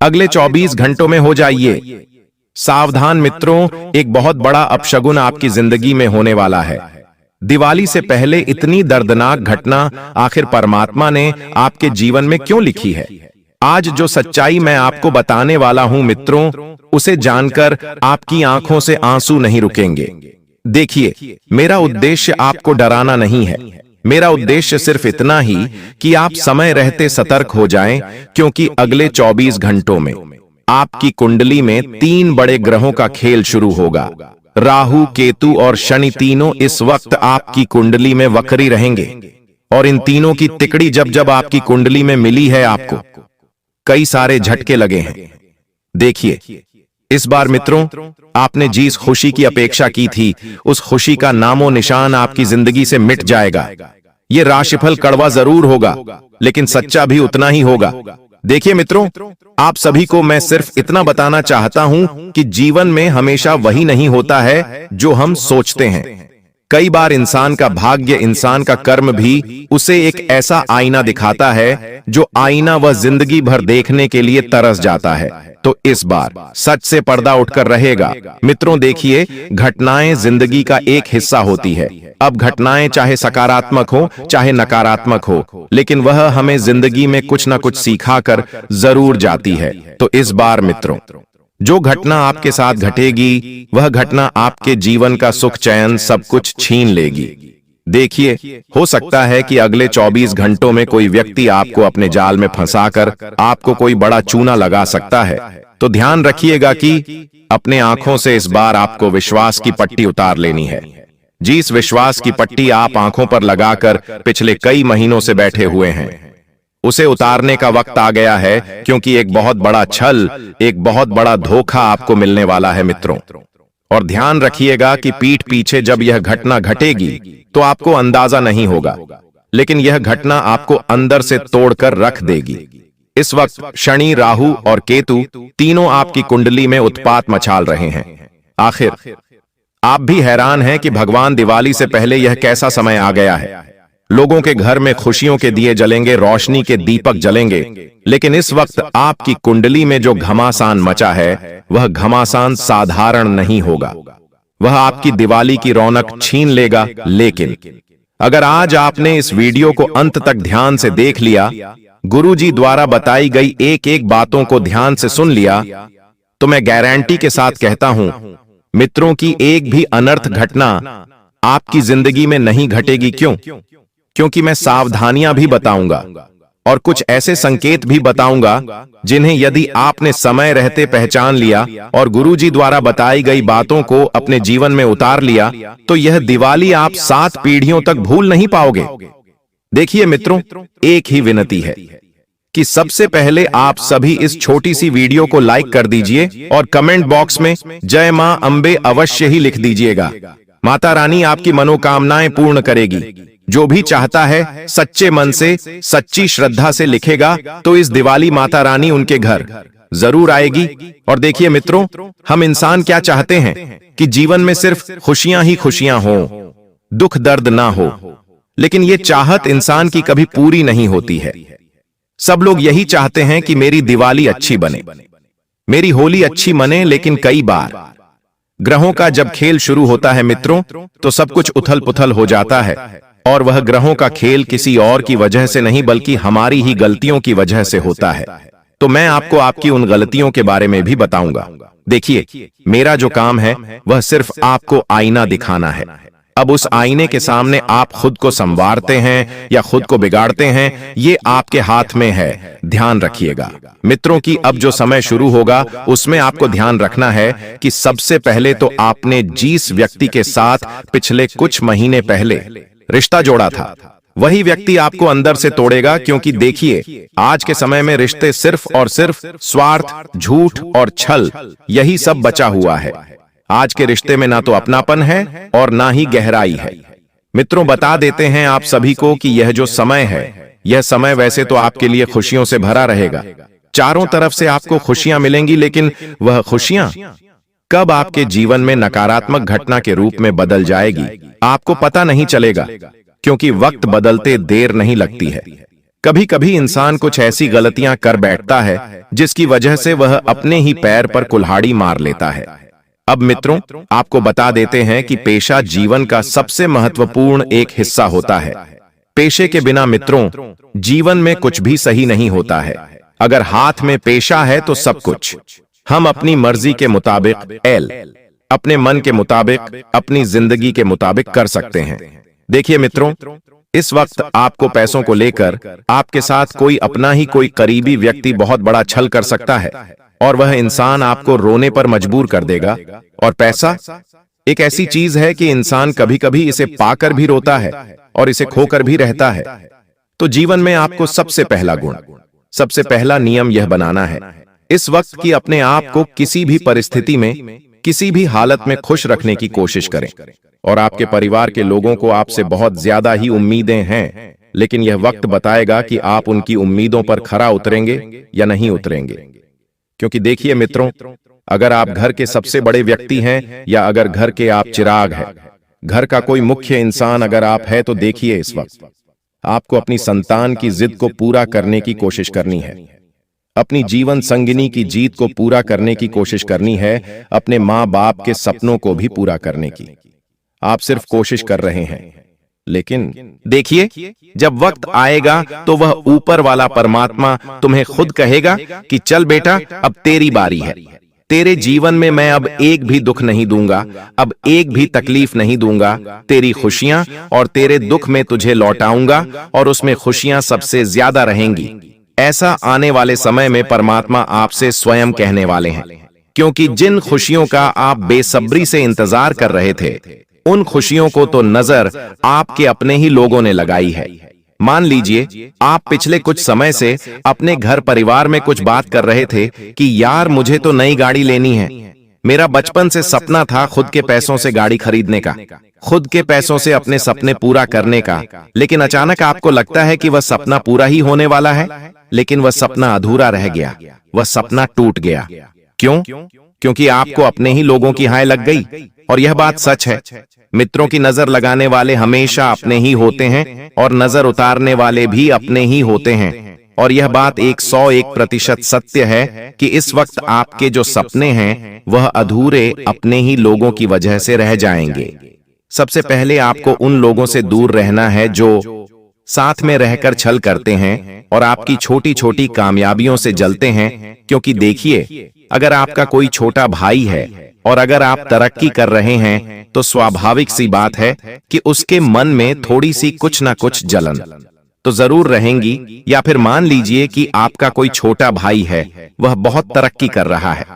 अगले 24 घंटों में हो जाइए। सावधान मित्रों, एक बहुत बड़ा अपशगुन आपकी जिंदगी में होने वाला है। दिवाली से पहले इतनी दर्दनाक घटना आखिर परमात्मा ने आपके जीवन में क्यों लिखी है? आज जो सच्चाई मैं आपको बताने वाला हूं मित्रों, उसे जानकर आपकी आंखों से आंसू नहीं रुकेंगे। देखिए, मेरा उद्देश्य आपको डराना नहीं है। मेरा उद्देश्य सिर्फ इतना ही कि आप समय रहते सतर्क हो जाएं, क्योंकि अगले 24 घंटों में आपकी कुंडली में 3 बड़े ग्रहों का खेल शुरू होगा। राहु, केतु और शनि तीनों इस वक्त आपकी कुंडली में वक्री रहेंगे। और इन तीनों की तिकड़ी जब जब आपकी कुंडली में मिली है, आपको कई सारे झटके लगे हैं। देखिए, इस बार मित्रों, आपने जिस खुशी की अपेक्षा की थी, उस खुशी का नामो निशान आपकी जिंदगी से मिट जाएगा। ये राशिफल कड़वा जरूर होगा, लेकिन सच्चा भी उतना ही होगा। देखिए मित्रों, आप सभी को मैं सिर्फ इतना बताना चाहता हूं कि जीवन में हमेशा वही नहीं होता है जो हम सोचते हैं। कई बार इंसान का भाग्य, इंसान का कर्म भी उसे एक ऐसा आईना दिखाता है जो आईना वह जिंदगी भर देखने के लिए तरस जाता है। तो इस बार सच से पर्दा उठकर रहेगा। मित्रों देखिए, घटनाएं जिंदगी का एक हिस्सा होती है। अब घटनाएं चाहे सकारात्मक हो चाहे नकारात्मक हो, लेकिन वह हमें जिंदगी में कुछ ना कुछ सिखाकर जरूर जाती है। तो इस बार मित्रों, जो घटना आपके साथ घटेगी, वह घटना आपके जीवन का सुख चैन सब कुछ छीन लेगी। देखिए, हो सकता है कि अगले 24 घंटों में कोई व्यक्ति आपको अपने जाल में फंसाकर आपको कोई बड़ा चूना लगा सकता है। तो ध्यान रखिएगा कि अपने आंखों से इस बार आपको विश्वास की पट्टी उतार लेनी है। जिस विश्वास की पट्टी आप आंखों पर लगाकर पिछले कई महीनों से बैठे हुए हैं, उसे उतारने का वक्त आ गया है, क्योंकि एक बहुत बड़ा छल, एक बहुत बड़ा धोखा आपको मिलने वाला है मित्रों। और ध्यान रखिएगा कि पीठ पीछे जब यह घटना घटेगी तो आपको अंदाजा नहीं होगा, लेकिन यह घटना आपको अंदर से तोड़कर रख देगी। इस वक्त शनि, राहु और केतु तीनों आपकी कुंडली में उत्पात मचाल रहे हैं। आखिर आप भी हैरान हैं कि भगवान दिवाली से पहले यह कैसा समय आ गया है। लोगों के घर में खुशियों के दिए जलेंगे, रोशनी के दीपक जलेंगे, लेकिन इस वक्त आपकी कुंडली में जो घमासान मचा है, वह घमासान साधारण नहीं होगा। वह आपकी दिवाली की रौनक छीन लेगा। लेकिन अगर आज आपने इस वीडियो को अंत तक ध्यान से देख लिया, गुरुजी द्वारा बताई गई एक एक बातों को ध्यान से सुन लिया, तो मैं गारंटी के साथ कहता हूं मित्रों की एक भी अनर्थ घटना आपकी जिंदगी में नहीं घटेगी। क्यों? क्योंकि मैं सावधानियां भी बताऊंगा और कुछ ऐसे संकेत भी बताऊंगा जिन्हें यदि आपने समय रहते पहचान लिया और गुरुजी द्वारा बताई गई बातों को अपने जीवन में उतार लिया, तो यह दिवाली आप 7 पीढ़ियों तक भूल नहीं पाओगे। देखिए मित्रों, एक ही विनती है कि सबसे पहले आप सभी इस छोटी सी वीडियो को लाइक कर दीजिए और कमेंट बॉक्स में जय मां अंबे अवश्य ही लिख दीजिएगा। माता रानी आपकी मनोकामनाएं पूर्ण करेगी। जो भी चाहता है सच्चे मन से, सच्ची श्रद्धा से लिखेगा, तो इस दिवाली माता रानी उनके घर जरूर आएगी। और देखिए मित्रों, हम इंसान क्या चाहते हैं कि जीवन में सिर्फ खुशियां ही खुशियां हो, दुख दर्द ना हो, लेकिन ये चाहत इंसान की कभी पूरी नहीं होती है। सब लोग यही चाहते हैं कि मेरी दिवाली अच्छी बने, मेरी होली अच्छी मने, लेकिन कई बार ग्रहों का जब खेल शुरू होता है मित्रों, तो सब कुछ उथल पुथल हो जाता है। और वह ग्रहों का खेल किसी और की वजह से नहीं, बल्कि हमारी ही गलतियों की वजह से होता है। तो मैं आपको आपकी उन गलतियों के बारे में भी बताऊंगा। देखिए, मेरा जो काम है वह सिर्फ आपको आईना दिखाना है। अब उस आईने के सामने आप खुद को संवारते हैं या खुद को बिगाड़ते हैं, ये आपके हाथ में है। ध्यान रखिएगा मित्रों की अब जो समय शुरू होगा उसमें आपको ध्यान रखना है कि सबसे पहले तो आपने जिस व्यक्ति के साथ पिछले कुछ महीने पहले रिश्ता जोड़ा था, वही व्यक्ति आपको अंदर से तोड़ेगा। क्योंकि देखिए, आज के समय में रिश्ते सिर्फ और सिर्फ स्वार्थ, झूठ और छल, यही सब बचा हुआ है। आज के रिश्ते में ना तो अपनापन है और ना ही गहराई है। मित्रों, बता देते हैं आप सभी को कि यह जो समय है, यह समय वैसे तो आपके लिए खुशियों से भरा रहेगा। चारों तरफ से आपको खुशियां मिलेंगी, लेकिन वह खुशियां कब आपके जीवन में नकारात्मक घटना के रूप में बदल जाएगी, आपको पता नहीं चलेगा। क्योंकि वक्त बदलते देर नहीं लगती है। कभी कभी इंसान कुछ ऐसी गलतियां कर बैठता है जिसकी वजह से वह अपने ही पैर पर कुल्हाड़ी मार लेता है। अब मित्रों, आपको बता देते हैं कि पेशा जीवन का सबसे महत्वपूर्ण एक हिस्सा होता है। पेशे के बिना मित्रों, जीवन में कुछ भी सही नहीं होता है। अगर हाथ में पेशा है तो सब कुछ हम अपनी मर्जी के मुताबिक अपने मन के मुताबिक, अपनी जिंदगी के मुताबिक कर सकते हैं। देखिए मित्रों, इस वक्त आपको पैसों को लेकर आपके साथ कोई अपना ही कोई करीबी व्यक्ति बहुत बड़ा छल कर सकता है और वह इंसान आपको रोने पर मजबूर कर देगा। और पैसा एक ऐसी चीज है कि इंसान कभी कभी इसे पाकर भी रोता है और इसे खोकर भी रहता है। तो जीवन में आपको सबसे पहला गुण, सबसे पहला नियम यह बनाना है इस वक्त कि अपने आप को किसी भी परिस्थिति में, किसी भी हालत में खुश रखने की कोशिश करें। और आपके परिवार के लोगों को आपसे बहुत ज्यादा ही उम्मीदें हैं, लेकिन यह वक्त बताएगा कि आप उनकी उम्मीदों पर खरा उतरेंगे या नहीं उतरेंगे। क्योंकि देखिए मित्रों, अगर आप घर के सबसे बड़े व्यक्ति हैं या अगर घर के आप चिराग हैं, घर का कोई मुख्य इंसान अगर आप हैं, तो देखिए इस वक्त आपको अपनी संतान की जिद को पूरा करने की कोशिश करनी है, अपनी जीवन संगिनी की जीत को पूरा करने की कोशिश करनी है, अपने माँ बाप के सपनों को भी पूरा करने की आप सिर्फ कोशिश कर रहे हैं। लेकिन देखिए, जब वक्त आएगा तो वह ऊपर वाला परमात्मा तुम्हें खुद कहेगा कि चल बेटा, अब तेरी बारी है। तेरे जीवन में मैं अब एक भी दुख नहीं दूंगा, अब एक भी तकलीफ नहीं दूंगा। तेरी खुशियां और तेरे दुख में तुझे लौटाऊंगा और उसमें खुशियां सबसे ज्यादा रहेंगी। ऐसा आने वाले समय में परमात्मा आपसे स्वयं कहने वाले हैं, क्योंकि जिन खुशियों का आप बेसब्री से इंतजार कर रहे थे, उन खुशियों को तो नजर आपके अपने ही लोगों ने लगाई है। मान लीजिए, आप पिछले कुछ समय से अपने घर परिवार में कुछ बात कर रहे थे कि यार मुझे तो नई गाड़ी लेनी है, मेरा बचपन से सपना था खुद के पैसों से गाड़ी खरीदने का, खुद के पैसों से अपने सपने पूरा करने का। लेकिन अचानक आपको लगता है कि वह सपना पूरा ही होने वाला है, लेकिन वह सपना अधूरा रह गया, वह सपना टूट गया। क्यों? क्योंकि आपको अपने ही लोगों की हाय लग गई। और यह बात सच है, मित्रों की नजर लगाने वाले हमेशा अपने ही होते हैं और नजर उतारने वाले भी अपने ही होते हैं। और यह बात 101% सत्य है कि इस वक्त आपके जो सपने हैं वह अधूरे अपने ही लोगों की वजह से रह जाएंगे। सबसे पहले आपको उन लोगों से दूर रहना है जो साथ में रहकर छल करते हैं और आपकी छोटी छोटी कामयाबियों से जलते हैं। क्योंकि देखिए, अगर आपका कोई छोटा भाई है और अगर आप तरक्की कर रहे हैं, तो स्वाभाविक सी बात है कि उसके मन में थोड़ी सी कुछ ना कुछ जलन तो जरूर रहेंगी। या फिर मान लीजिए कि आपका कोई छोटा भाई है, वह बहुत तरक्की कर रहा है,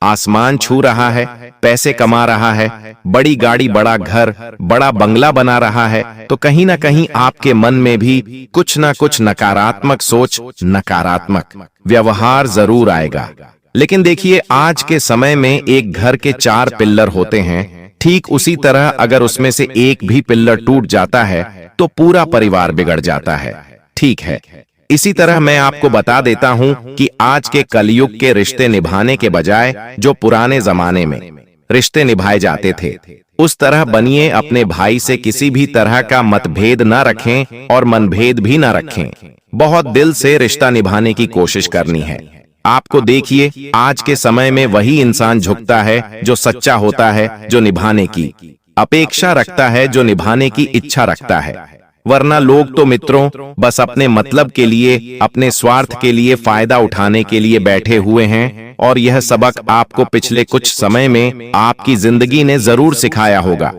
आसमान छू रहा है, पैसे कमा रहा है, बड़ी गाड़ी, बड़ा घर, बड़ा बंगला बना रहा है, तो कहीं ना कहीं आपके मन में भी कुछ ना कुछ नकारात्मक सोच, नकारात्मक व्यवहार जरूर आएगा। लेकिन देखिए, आज के समय में एक घर के 4 पिल्लर होते हैं, ठीक उसी तरह अगर उसमें से एक भी पिल्लर टूट जाता है तो पूरा परिवार बिगड़ जाता है। ठीक है, इसी तरह मैं आपको बता देता हूं कि आज के कलयुग के रिश्ते निभाने के बजाय जो पुराने जमाने में रिश्ते निभाए जाते थे, उस तरह बनिए। अपने भाई से किसी भी तरह का मतभेद न रखें और मनभेद भी न रखें। बहुत दिल से रिश्ता निभाने की कोशिश करनी है। आपको देखिए, आज के समय में वही इंसान झुकता है जो सच्चा होता है, जो निभाने की अपेक्षा रखता है, जो निभाने की इच्छा रखता है। वरना लोग तो मित्रों बस अपने मतलब के लिए, अपने स्वार्थ के लिए, फायदा उठाने के लिए बैठे हुए हैं। और यह सबक आपको पिछले कुछ समय में आपकी जिंदगी ने जरूर सिखाया होगा।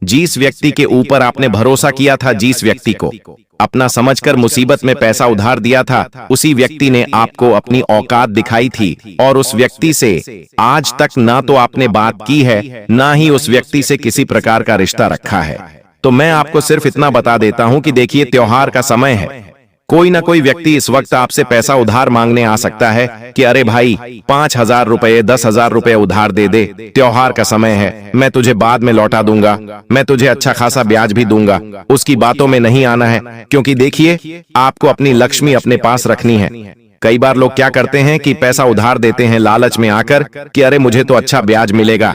जिस व्यक्ति के ऊपर आपने भरोसा किया था, जिस व्यक्ति को अपना समझकर मुसीबत में पैसा उधार दिया था, उसी व्यक्ति ने आपको अपनी औकात दिखाई थी और उस व्यक्ति से आज तक ना तो आपने बात की है, ना ही उस व्यक्ति से किसी प्रकार का रिश्ता रखा है। तो मैं आपको सिर्फ इतना बता देता हूं कि देखिए, त्योहार का समय है, कोई ना कोई व्यक्ति इस वक्त आपसे पैसा उधार मांगने आ सकता है कि अरे भाई 5,000 रुपए, 10,000 रुपए उधार दे दे, त्योहार का समय है, मैं तुझे बाद में लौटा दूंगा, मैं तुझे अच्छा खासा ब्याज भी दूंगा। उसकी बातों में नहीं आना है, क्योंकि देखिए, आपको अपनी लक्ष्मी अपने पास रखनी है। कई बार लोग क्या करते हैं कि पैसा उधार देते हैं लालच में आकर कि अरे मुझे तो अच्छा ब्याज मिलेगा,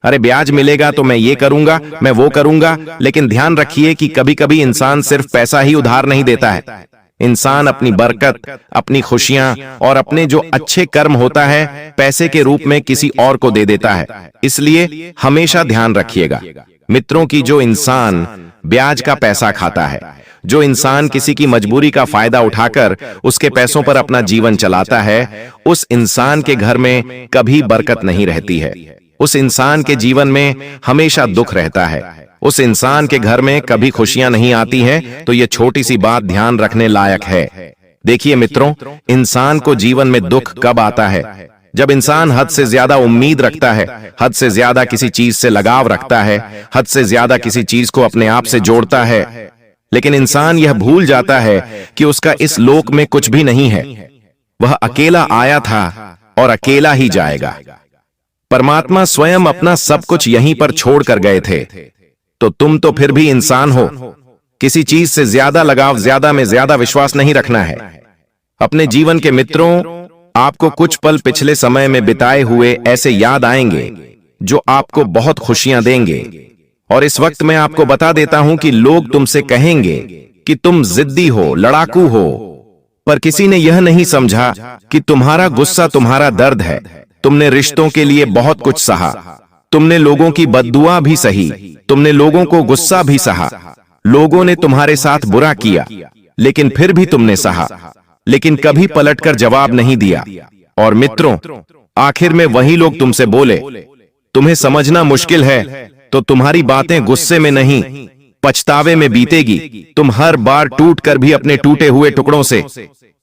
अरे ब्याज मिलेगा तो मैं ये करूंगा, मैं वो करूंगा। लेकिन ध्यान रखिए कि कभी कभी इंसान सिर्फ पैसा ही उधार नहीं देता है, इंसान अपनी बरकत, अपनी खुशियां और अपने जो अच्छे कर्म होता है पैसे के रूप में किसी और को दे देता है। इसलिए हमेशा ध्यान रखिएगा मित्रों की जो इंसान ब्याज का पैसा खाता है, जो इंसान किसी की मजबूरी का फायदा उठाकर उसके पैसों पर अपना जीवन चलाता है, उस इंसान के घर में कभी बरकत नहीं रहती है। उस इंसान के जीवन में हमेशा दुख रहता है। उस इंसान के घर में कभी खुशियां नहीं आती हैं। तो यह छोटी सी बात ध्यान रखने लायक है। देखिए मित्रों, इंसान को जीवन में दुख कब आता है? जब इंसान हद से ज्यादा उम्मीद रखता है, हद से ज्यादा किसी चीज से लगाव रखता है, हद से ज्यादा किसी चीज को अपने आप से जोड़ता है, लेकिन इंसान यह भूल जाता है कि उसका इस लोक में कुछ भी नहीं है। वह अकेला आया था और अकेला ही जाएगा। परमात्मा स्वयं अपना सब कुछ यहीं पर छोड़कर गए थे। तो तुम तो फिर भी इंसान हो। किसी चीज से ज्यादा लगाव, ज्यादा में ज्यादा विश्वास नहीं रखना है। अपने जीवन के मित्रों, आपको कुछ पल पिछले समय में बिताए हुए ऐसे याद आएंगे जो आपको बहुत खुशियां देंगे। और इस वक्त मैं आपको बता देता हूं कि लोग तुमसे कहेंगे कि तुम जिद्दी हो, लड़ाकू हो, पर किसी ने यह नहीं समझा कि तुम्हारा गुस्सा तुम्हारा दर्द है। तुमने रिश्तों के लिए बहुत कुछ सहा, तुमने लोगों की बद्दुआ भी सही, तुमने लोगों को गुस्सा भी सहा, लोगों ने तुम्हारे साथ बुरा किया, लेकिन फिर भी तुमने सहा, लेकिन कभी पलटकर जवाब नहीं दिया। और मित्रों, आखिर में वही लोग तुमसे बोले, तुम्हें समझना मुश्किल है, तो तुम्हारी बातें गुस्से में नहीं, पछतावे में बीतेगी। तुम हर बार टूट कर भी अपने टूटे हुए टुकड़ों से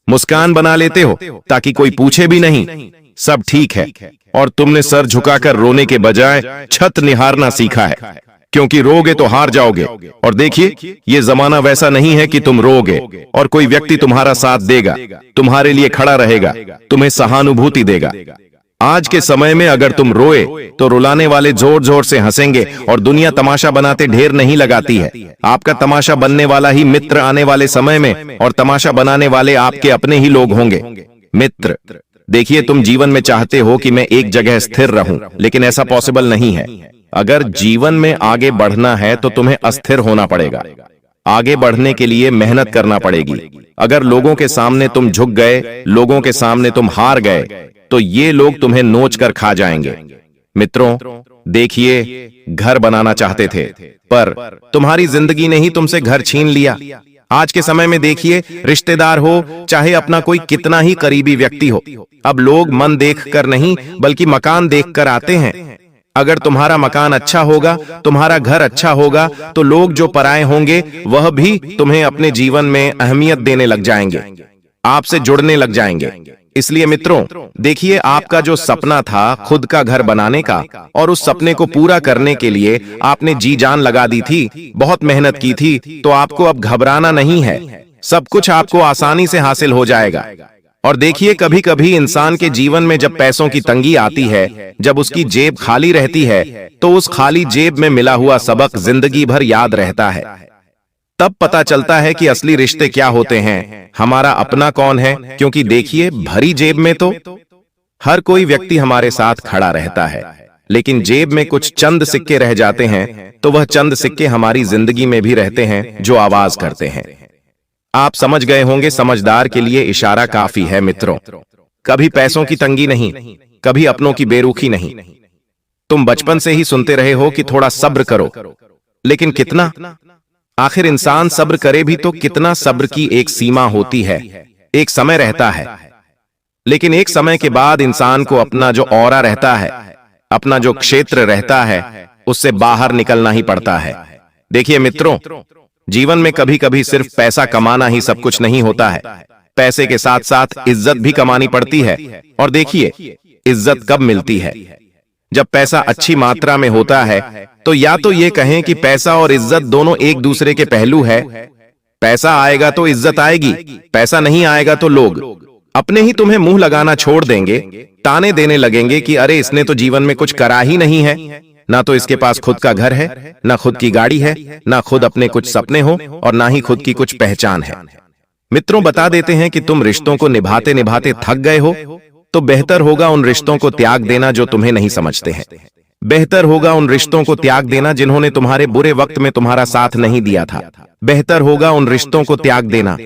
मुस्कान बना लेते हो ताकि कोई पूछे भी नहीं, सब ठीक है। और तुमने सर झुकाकर रोने के बजाय छत निहारना सीखा है, क्योंकि रोगे तो हार जाओगे। और देखिए, ये जमाना वैसा नहीं है कि तुम रोगे और कोई व्यक्ति तुम्हारा साथ देगा, तुम्हारे लिए खड़ा रहेगा, तुम्हें सहानुभूति देगा। आज के समय में अगर तुम रोए तो रुलाने वाले जोर जोर से हंसेंगे और दुनिया तमाशा बनाते ढेर नहीं लगाती है। आपका तमाशा बनने वाला ही मित्र आने वाले समय में, और तमाशा बनाने वाले आपके अपने ही लोग होंगे। मित्र, देखिए, तुम जीवन में चाहते हो कि मैं एक जगह स्थिर रहूं, लेकिन ऐसा पॉसिबल नहीं है। अगर जीवन में आगे बढ़ना है तो तुम्हें अस्थिर होना पड़ेगा। आगे बढ़ने के लिए मेहनत करना पड़ेगी। अगर लोगों के सामने तुम झुक गए, लोगों के सामने तुम हार गए, तो ये लोग तुम्हें नोच कर खा जाएंगे। मित्रों, देखिए, घर बनाना चाहते थे, पर तुम्हारी जिंदगी ने ही तुमसे घर छीन लिया। आज के समय में देखिए, रिश्तेदार हो चाहे अपना कोई कितना ही करीबी व्यक्ति हो, अब लोग मन देखकर नहीं बल्कि मकान देखकर आते हैं। अगर तुम्हारा मकान अच्छा होगा, तुम्हारा घर अच्छा होगा, तो लोग जो पराए होंगे वह भी तुम्हें अपने जीवन में अहमियत देने लग जाएंगे, आपसे जुड़ने लग जाएंगे। इसलिए मित्रों, देखिए, आपका जो सपना था खुद का घर बनाने का, और उस सपने को पूरा करने के लिए आपने जी जान लगा दी थी, बहुत मेहनत की थी, तो आपको अब घबराना नहीं है। सब कुछ आपको आसानी से हासिल हो जाएगा। और देखिए, कभी कभी इंसान के जीवन में जब पैसों की तंगी आती है, जब उसकी जेब खाली रहती है, तो उस खाली जेब में मिला हुआ सबक जिंदगी भर याद रहता है। तब पता चलता है कि असली रिश्ते क्या होते हैं, हमारा अपना कौन है। क्योंकि देखिए, भरी जेब में तो हर कोई व्यक्ति हमारे साथ खड़ा रहता है, लेकिन जेब में कुछ चंद सिक्के रह जाते हैं, तो वह चंद सिक्के हमारी जिंदगी में भी रहते हैं, जो आवाज करते हैं। आप समझ गए होंगे, समझदार के लिए इशारा काफी है। मित्रों, कभी पैसों की तंगी नहीं, कभी अपनों की बेरुखी नहीं। तुम बचपन से ही सुनते रहे हो कि थोड़ा सब्र करो, लेकिन कितना? आखिर इंसान सब्र करे भी तो कितना? सब्र की एक सीमा होती है, एक समय रहता है, लेकिन एक समय के बाद इंसान को अपना जो औरा रहता है, अपना जो क्षेत्र रहता है, उससे बाहर निकलना ही पड़ता है। देखिए मित्रों, जीवन में कभी कभी सिर्फ पैसा कमाना ही सब कुछ नहीं होता है, पैसे के साथ साथ इज्जत भी कमानी पड़ती है। और देखिए, इज्जत कब मिलती है? जब पैसा अच्छी मात्रा में होता है। तो या तो ये कहें कि पैसा और इज्जत दोनों एक दूसरे के पहलू है। पैसा आएगा तो इज्जत आएगी, पैसा नहीं आएगा तो लोग अपने ही तुम्हें मुंह लगाना छोड़ देंगे, ताने देने लगेंगे कि अरे इसने तो जीवन में कुछ करा ही नहीं है, ना तो इसके पास खुद का घर है, ना खुद की गाड़ी है, ना खुद अपने कुछ सपने हो, और ना ही खुद की कुछ पहचान है। मित्रों, बता देते हैं कि तुम रिश्तों को निभाते निभाते थक गए हो, तो बेहतर होगा उन रिश्तों को त्याग देना जो तुम्हें नहीं समझते हैं। बेहतर होगा उन रिश्तों को त्याग देना जिन्होंने तुम्हारे बुरे वक्त में तुम्हारा साथ नहीं दिया था। बेहतर होगा उन रिश्तों को त्याग देना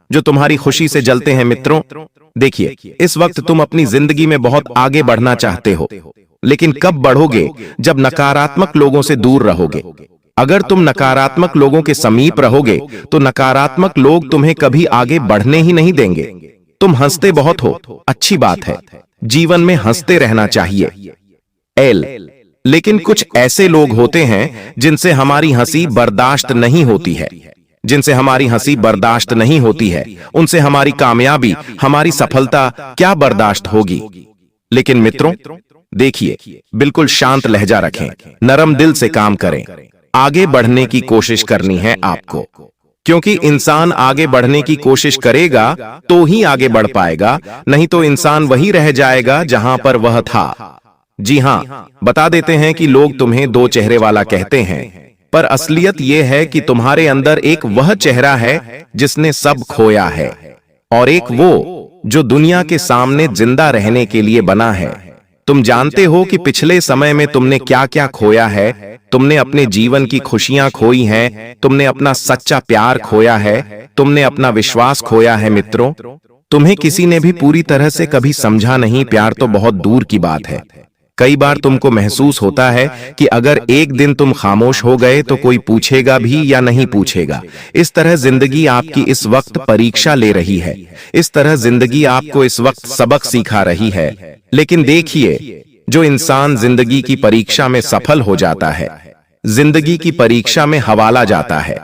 जो तुम्हारी खुशी से जलते हैं मित्रों। देखिए, इस वक्त तुम अपनी जिंदगी में बहुत आगे बढ़ना चाहते हो, लेकिन कब बढ़ोगे? जब नकारात्मक लोगों से दूर रहोगे। अगर तुम नकारात्मक लोगों के समीप रहोगे तो नकारात्मक लोग तुम्हें कभी आगे बढ़ने ही नहीं देंगे। तुम हंसते बहुत हो, अच्छी बात है, जीवन में हंसते रहना चाहिए। लेकिन कुछ ऐसे लोग होते हैं जिनसे हमारी हंसी बर्दाश्त नहीं होती है, जिनसे हमारी हंसी बर्दाश्त नहीं होती है, उनसे हमारी कामयाबी, हमारी सफलता क्या बर्दाश्त होगी। लेकिन मित्रों देखिए, बिल्कुल शांत लहजा रखें, नरम दिल से काम करें। आगे बढ़ने की कोशिश करनी है आपको, क्योंकि इंसान आगे बढ़ने की कोशिश करेगा तो ही आगे बढ़ पाएगा, नहीं तो इंसान वही रह जाएगा जहां पर वह था। जी हां, बता देते हैं कि लोग तुम्हें दो चेहरे वाला कहते हैं, पर असलियत यह है कि तुम्हारे अंदर एक वह चेहरा है जिसने सब खोया है, और एक वो जो दुनिया के सामने जिंदा रहने के लिए बना है। तुम जानते हो कि पिछले समय में तुमने क्या क्या खोया है। तुमने अपने जीवन की खुशियां खोई हैं, तुमने अपना सच्चा प्यार खोया है, तुमने अपना विश्वास खोया है। मित्रों, तुम्हें किसी ने भी पूरी तरह से कभी समझा नहीं। प्यार तो बहुत दूर की बात है। कई बार तुमको महसूस होता है कि अगर एक दिन तुम खामोश हो गए तो कोई पूछेगा भी या नहीं पूछेगा। इस तरह जिंदगी आपकी इस वक्त परीक्षा ले रही है, इस तरह जिंदगी आपको इस वक्त सबक सिखा रही है। लेकिन देखिए, जो इंसान जिंदगी की परीक्षा में सफल हो जाता है, जिंदगी की परीक्षा में हवाला जाता है,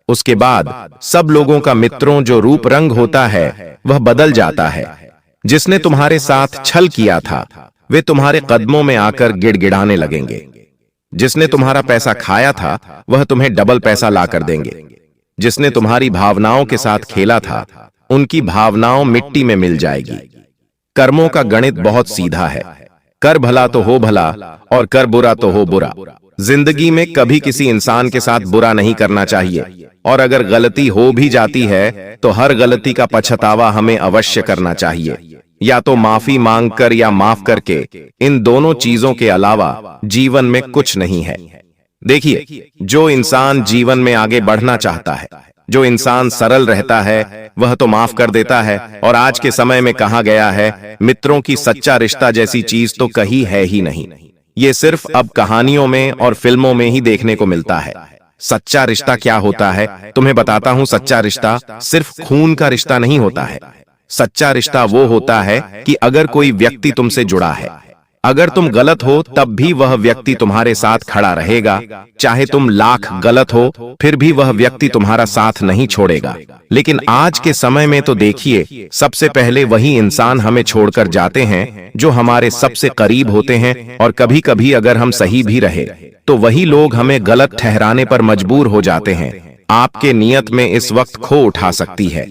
उसके बाद सब लोगों का मित्रों जो रूप रंग होता है वह बदल जाता है। जिसने तुम्हारे साथ छल किया था वे तुम्हारे कदमों में आकर गिड़गिड़ाने लगेंगे। जिसने तुम्हारा पैसा खाया था वह तुम्हें डबल पैसा ला कर देंगे। जिसने तुम्हारी भावनाओं के साथ खेला था उनकी भावनाओं मिट्टी में मिल जाएगी। कर्मों का गणित बहुत सीधा है, कर भला तो हो भला और कर बुरा तो हो बुरा। जिंदगी में कभी किसी इंसान के साथ बुरा नहीं करना चाहिए, और अगर गलती हो भी जाती है तो हर गलती का पछतावा हमें अवश्य करना चाहिए, या तो माफी मांगकर या माफ करके। इन दोनों चीजों के अलावा जीवन में कुछ नहीं है। देखिए, जो इंसान जीवन में आगे बढ़ना चाहता है, जो इंसान सरल रहता है, वह तो माफ कर देता है। और आज के समय में कहा गया है, मित्रों की सच्चा रिश्ता जैसी चीज तो कहीं है ही नहीं। ये सिर्फ अब कहानियों में और फिल्मों में ही देखने को मिलता है। सच्चा रिश्ता क्या होता है तुम्हें बताता हूं। सच्चा रिश्ता सिर्फ खून का रिश्ता नहीं होता है। सच्चा रिश्ता वो होता है कि अगर कोई व्यक्ति तुमसे जुड़ा है, अगर तुम गलत हो तब भी वह व्यक्ति तुम्हारे साथ खड़ा रहेगा। चाहे तुम लाख गलत हो फिर भी वह व्यक्ति तुम्हारा साथ नहीं छोड़ेगा। लेकिन आज के समय में तो देखिए, सबसे पहले वही इंसान हमें छोड़कर जाते हैं जो हमारे सबसे करीब होते हैं, और कभी कभी अगर हम सही भी रहे तो वही लोग हमें गलत ठहराने पर मजबूर हो जाते हैं। आपके नियत में इस वक्त खो उठा सकती है।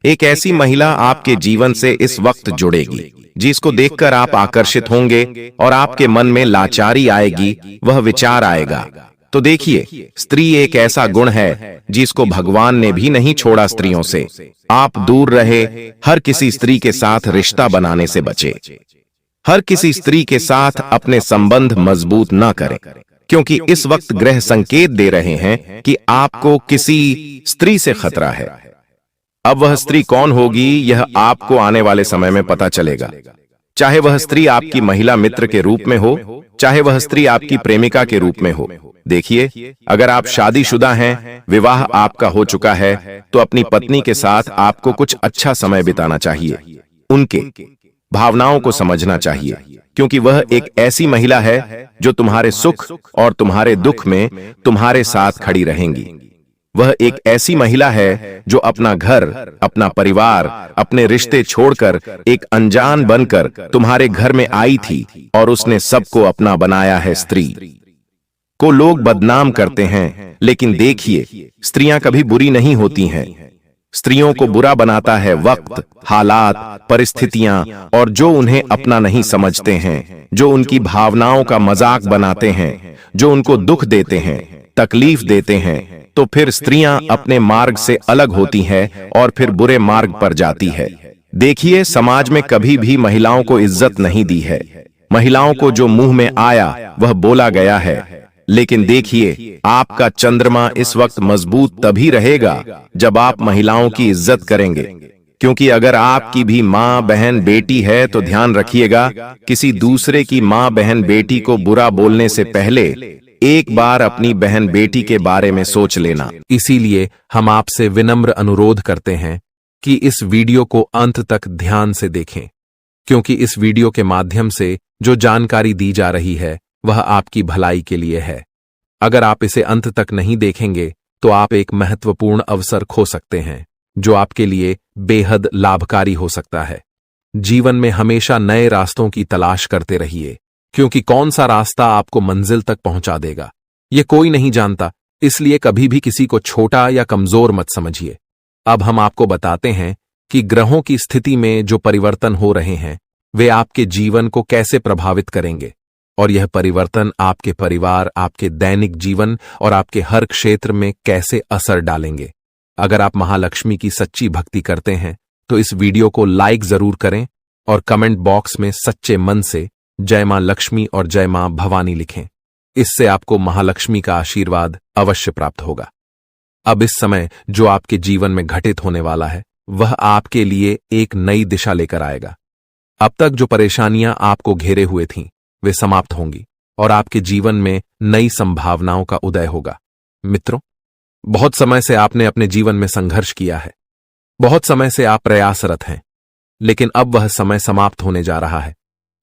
एक ऐसी महिला आपके जीवन से इस वक्त जुड़ेगी जिसको देखकर आप आकर्षित होंगे और आपके मन में लाचारी आएगी, वह विचार आएगा। तो देखिए, स्त्री एक ऐसा गुण है जिसको भगवान ने भी नहीं छोड़ा स्त्रियों से। आप दूर रहे, हर किसी स्त्री के साथ रिश्ता बनाने से बचे। हर किसी स्त्री के साथ अपने संबंध मजबूत न करें, क्योंकि इस वक्त ग्रह संकेत दे रहे हैं कि आपको किसी स्त्री से खतरा है। अब वह स्त्री कौन होगी यह आपको आने वाले समय में पता चलेगा। चाहे वह स्त्री आपकी महिला मित्र के रूप में हो, चाहे वह स्त्री आपकी प्रेमिका के रूप में हो। देखिए, अगर आप शादीशुदा हैं, विवाह आपका हो चुका है, तो अपनी पत्नी के साथ आपको कुछ अच्छा समय बिताना चाहिए। उनके भावनाओं को समझना चाहिए, क्योंकि वह एक ऐसी महिला है जो तुम्हारे सुख और तुम्हारे दुख में तुम्हारे साथ खड़ी रहेंगी। वह एक ऐसी महिला है जो अपना घर, अपना परिवार, अपने रिश्ते छोड़कर एक अनजान बनकर तुम्हारे घर में आई थी, और उसने सबको अपना बनाया है। स्त्री को लोग बदनाम करते हैं, लेकिन देखिए, स्त्रियां कभी बुरी नहीं होती हैं। स्त्रियों को बुरा बनाता है वक्त, हालात, परिस्थितियां, और जो उन्हें अपना नहीं समझते हैं, जो उनकी भावनाओं का मजाक बनाते हैं, जो उनको दुख देते हैं, तकलीफ देते हैं। तो फिर स्त्रियां अपने मार्ग से अलग होती हैं और फिर बुरे मार्ग पर जाती है। देखिए, समाज में कभी भी महिलाओं को इज्जत नहीं दी है। महिलाओं को जो मुंह में आया वह बोला गया है, लेकिन देखिए, आपका चंद्रमा इस वक्त मजबूत तभी रहेगा जब आप महिलाओं की इज्जत करेंगे। क्योंकि अगर आपकी भी माँ बहन बेटी है तो ध्यान रखिएगा, किसी दूसरे की माँ बहन बेटी को बुरा बोलने से पहले एक बार अपनी बहन बेटी के बारे में सोच लेना। इसीलिए हम आपसे विनम्र अनुरोध करते हैं कि इस वीडियो को अंत तक ध्यान से देखें, क्योंकि इस वीडियो के माध्यम से जो जानकारी दी जा रही है वह आपकी भलाई के लिए है। अगर आप इसे अंत तक नहीं देखेंगे तो आप एक महत्वपूर्ण अवसर खो सकते हैं जो आपके लिए बेहद लाभकारी हो सकता है। जीवन में हमेशा नए रास्तों की तलाश करते रहिए, क्योंकि कौन सा रास्ता आपको मंजिल तक पहुंचा देगा ये कोई नहीं जानता। इसलिए कभी भी किसी को छोटा या कमजोर मत समझिए। अब हम आपको बताते हैं कि ग्रहों की स्थिति में जो परिवर्तन हो रहे हैं वे आपके जीवन को कैसे प्रभावित करेंगे, और यह परिवर्तन आपके परिवार, आपके दैनिक जीवन और आपके हर क्षेत्र में कैसे असर डालेंगे। अगर आप महालक्ष्मी की सच्ची भक्ति करते हैं तो इस वीडियो को लाइक जरूर करें और कमेंट बॉक्स में सच्चे मन से जय मां लक्ष्मी और जय मां भवानी लिखें। इससे आपको महालक्ष्मी का आशीर्वाद अवश्य प्राप्त होगा। अब इस समय जो आपके जीवन में घटित होने वाला है वह आपके लिए एक नई दिशा लेकर आएगा। अब तक जो परेशानियां आपको घेरे हुए थीं वे समाप्त होंगी और आपके जीवन में नई संभावनाओं का उदय होगा। मित्रों, बहुत समय से आपने अपने जीवन में संघर्ष किया है, बहुत समय से आप प्रयासरत हैं, लेकिन अब वह समय समाप्त होने जा रहा है।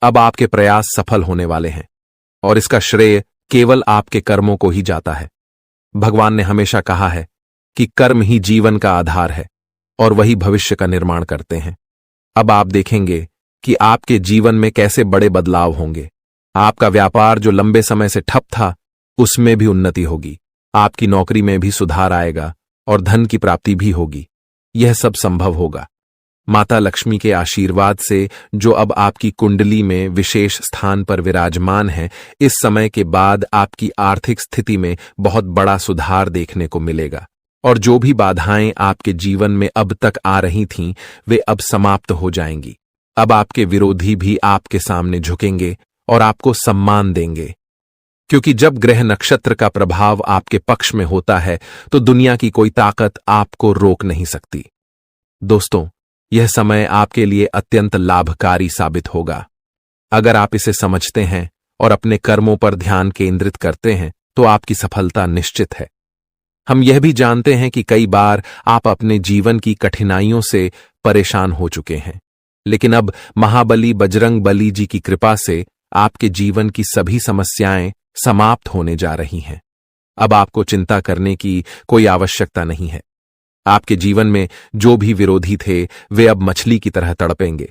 अब आपके प्रयास सफल होने वाले हैं और इसका श्रेय केवल आपके कर्मों को ही जाता है। भगवान ने हमेशा कहा है कि कर्म ही जीवन का आधार है और वही भविष्य का निर्माण करते हैं। अब आप देखेंगे कि आपके जीवन में कैसे बड़े बदलाव होंगे। आपका व्यापार जो लंबे समय से ठप था उसमें भी उन्नति होगी, आपकी नौकरी में भी सुधार आएगा और धन की प्राप्ति भी होगी। यह सब संभव होगा माता लक्ष्मी के आशीर्वाद से, जो अब आपकी कुंडली में विशेष स्थान पर विराजमान है। इस समय के बाद आपकी आर्थिक स्थिति में बहुत बड़ा सुधार देखने को मिलेगा और जो भी बाधाएं आपके जीवन में अब तक आ रही थीं वे अब समाप्त हो जाएंगी। अब आपके विरोधी भी आपके सामने झुकेंगे और आपको सम्मान देंगे, क्योंकि जब ग्रह नक्षत्र का प्रभाव आपके पक्ष में होता है तो दुनिया की कोई ताकत आपको रोक नहीं सकती। दोस्तों, यह समय आपके लिए अत्यंत लाभकारी साबित होगा। अगर आप इसे समझते हैं और अपने कर्मों पर ध्यान केंद्रित करते हैं तो आपकी सफलता निश्चित है। हम यह भी जानते हैं कि कई बार आप अपने जीवन की कठिनाइयों से परेशान हो चुके हैं, लेकिन अब महाबली बजरंग बली जी की कृपा से आपके जीवन की सभी समस्याएं समाप्त होने जा रही हैं। अब आपको चिंता करने की कोई आवश्यकता नहीं है। आपके जीवन में जो भी विरोधी थे वे अब मछली की तरह तड़पेंगे,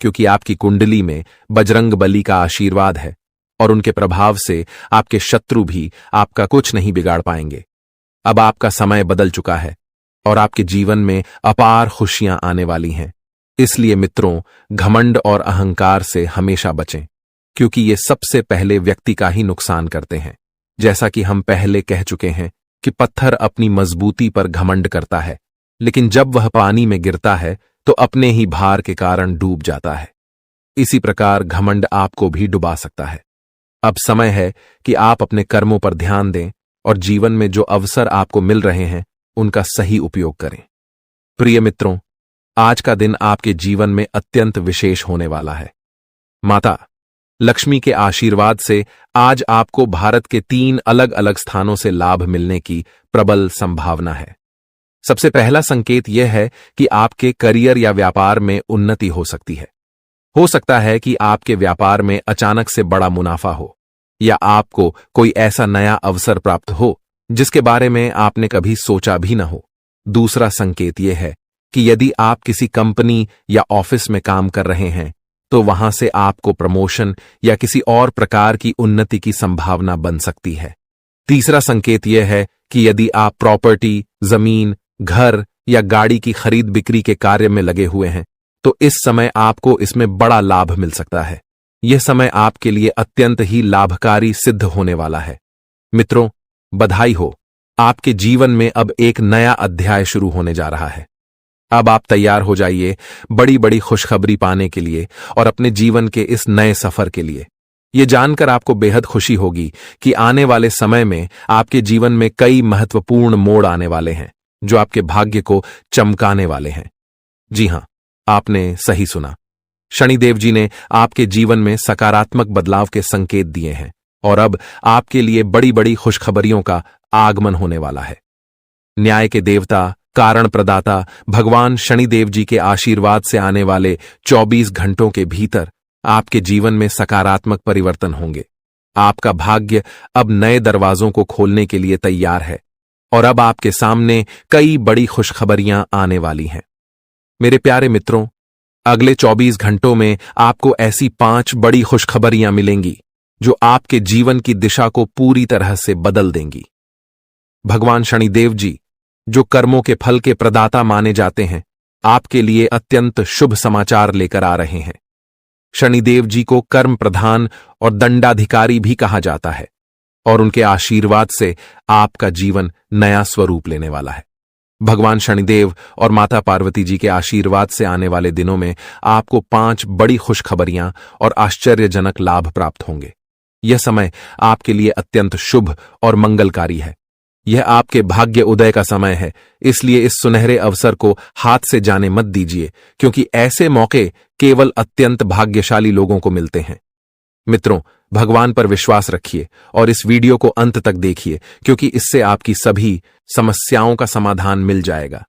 क्योंकि आपकी कुंडली में बजरंग बली का आशीर्वाद है और उनके प्रभाव से आपके शत्रु भी आपका कुछ नहीं बिगाड़ पाएंगे। अब आपका समय बदल चुका है और आपके जीवन में अपार खुशियां आने वाली हैं। इसलिए मित्रों, घमंड और अहंकार से हमेशा बचें, क्योंकि ये सबसे पहले व्यक्ति का ही नुकसान करते हैं। जैसा कि हम पहले कह चुके हैं कि पत्थर अपनी मजबूती पर घमंड करता है, लेकिन जब वह पानी में गिरता है तो अपने ही भार के कारण डूब जाता है। इसी प्रकार घमंड आपको भी डुबा सकता है। अब समय है कि आप अपने कर्मों पर ध्यान दें और जीवन में जो अवसर आपको मिल रहे हैं उनका सही उपयोग करें। प्रिय मित्रों, आज का दिन आपके जीवन में अत्यंत विशेष होने वाला है। माता लक्ष्मी के आशीर्वाद से आज आपको भारत के 3 अलग अलग स्थानों से लाभ मिलने की प्रबल संभावना है। सबसे पहला संकेत यह है कि आपके करियर या व्यापार में उन्नति हो सकती है। हो सकता है कि आपके व्यापार में अचानक से बड़ा मुनाफा हो या आपको कोई ऐसा नया अवसर प्राप्त हो जिसके बारे में आपने कभी सोचा भी न हो। दूसरा संकेत यह है कि यदि आप किसी कंपनी या ऑफिस में काम कर रहे हैं तो वहां से आपको प्रमोशन या किसी और प्रकार की उन्नति की संभावना बन सकती है। तीसरा संकेत यह है कि यदि आप प्रॉपर्टी, जमीन, घर या गाड़ी की खरीद बिक्री के कार्य में लगे हुए हैं तो इस समय आपको इसमें बड़ा लाभ मिल सकता है। यह समय आपके लिए अत्यंत ही लाभकारी सिद्ध होने वाला है। मित्रों, बधाई हो, आपके जीवन में अब एक नया अध्याय शुरू होने जा रहा है। अब आप तैयार हो जाइए बड़ी बड़ी खुशखबरी पाने के लिए और अपने जीवन के इस नए सफर के लिए। ये जानकर आपको बेहद खुशी होगी कि आने वाले समय में आपके जीवन में कई महत्वपूर्ण मोड़ आने वाले हैं जो आपके भाग्य को चमकाने वाले हैं। जी हां, आपने सही सुना। शनिदेव जी ने आपके जीवन में सकारात्मक बदलाव के संकेत दिए हैं और अब आपके लिए बड़ी बड़ी खुशखबरियों का आगमन होने वाला है। न्याय के देवता, कारण प्रदाता भगवान शनिदेव जी के आशीर्वाद से आने वाले 24 घंटों के भीतर आपके जीवन में सकारात्मक परिवर्तन होंगे। आपका भाग्य अब नए दरवाजों को खोलने के लिए तैयार है और अब आपके सामने कई बड़ी खुशखबरियां आने वाली हैं। मेरे प्यारे मित्रों, अगले 24 घंटों में आपको ऐसी 5 बड़ी खुशखबरियां मिलेंगी जो आपके जीवन की दिशा को पूरी तरह से बदल देंगी। भगवान शनिदेव जी, जो कर्मों के फल के प्रदाता माने जाते हैं, आपके लिए अत्यंत शुभ समाचार लेकर आ रहे हैं। शनिदेव जी को कर्म प्रधान और दंडाधिकारी भी कहा जाता है और उनके आशीर्वाद से आपका जीवन नया स्वरूप लेने वाला है। भगवान शनिदेव और माता पार्वती जी के आशीर्वाद से आने वाले दिनों में आपको 5 बड़ी खुशखबरियां और आश्चर्यजनक लाभ प्राप्त होंगे। यह समय आपके लिए अत्यंत शुभ और मंगलकारी है। यह आपके भाग्य उदय का समय है, इसलिए इस सुनहरे अवसर को हाथ से जाने मत दीजिए, क्योंकि ऐसे मौके केवल अत्यंत भाग्यशाली लोगों को मिलते हैं। मित्रों, भगवान पर विश्वास रखिए और इस वीडियो को अंत तक देखिए, क्योंकि इससे आपकी सभी समस्याओं का समाधान मिल जाएगा।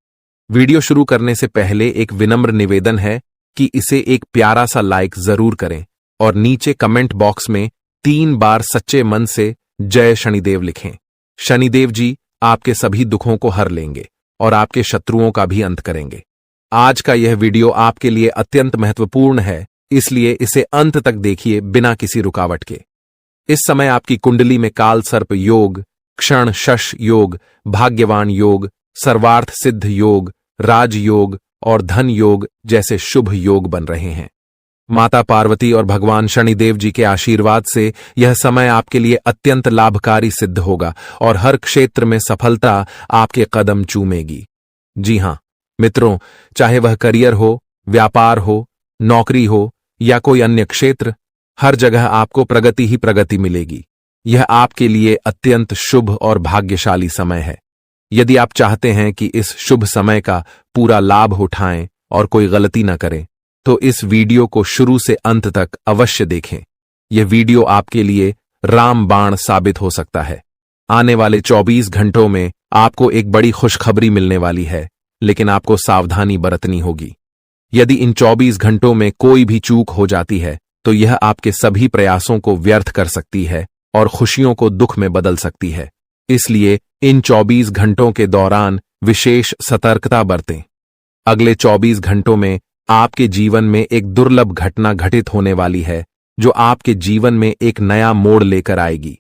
वीडियो शुरू करने से पहले एक विनम्र निवेदन है कि इसे एक प्यारा सा लाइक जरूर करें और नीचे कमेंट बॉक्स में 3 बार सच्चे मन से जय शनिदेव लिखें। शनिदेव जी आपके सभी दुखों को हर लेंगे और आपके शत्रुओं का भी अंत करेंगे। आज का यह वीडियो आपके लिए अत्यंत महत्वपूर्ण है, इसलिए इसे अंत तक देखिए बिना किसी रुकावट के। इस समय आपकी कुंडली में काल सर्प योग, क्षण शश योग, भाग्यवान योग, सर्वार्थ सिद्ध योग, राजयोग और धन योग जैसे शुभ योग बन रहे हैं। माता पार्वती और भगवान शनिदेव जी के आशीर्वाद से यह समय आपके लिए अत्यंत लाभकारी सिद्ध होगा और हर क्षेत्र में सफलता आपके कदम चूमेगी। जी हां मित्रों, चाहे वह करियर हो, व्यापार हो, नौकरी हो या कोई अन्य क्षेत्र, हर जगह आपको प्रगति ही प्रगति मिलेगी। यह आपके लिए अत्यंत शुभ और भाग्यशाली समय है। यदि आप चाहते हैं कि इस शुभ समय का पूरा लाभ उठाएं और कोई गलती न करें, तो इस वीडियो को शुरू से अंत तक अवश्य देखें। यह वीडियो आपके लिए रामबाण साबित हो सकता है। आने वाले 24 घंटों में आपको एक बड़ी खुशखबरी मिलने वाली है, लेकिन आपको सावधानी बरतनी होगी। यदि इन 24 घंटों में कोई भी चूक हो जाती है, तो यह आपके सभी प्रयासों को व्यर्थ कर सकती है और खुशियों को दुख में बदल सकती है। इसलिए इन 24 घंटों के दौरान विशेष सतर्कता बरतें। अगले 24 घंटों में आपके जीवन में एक दुर्लभ घटना घटित होने वाली है, जो आपके जीवन में एक नया मोड़ लेकर आएगी।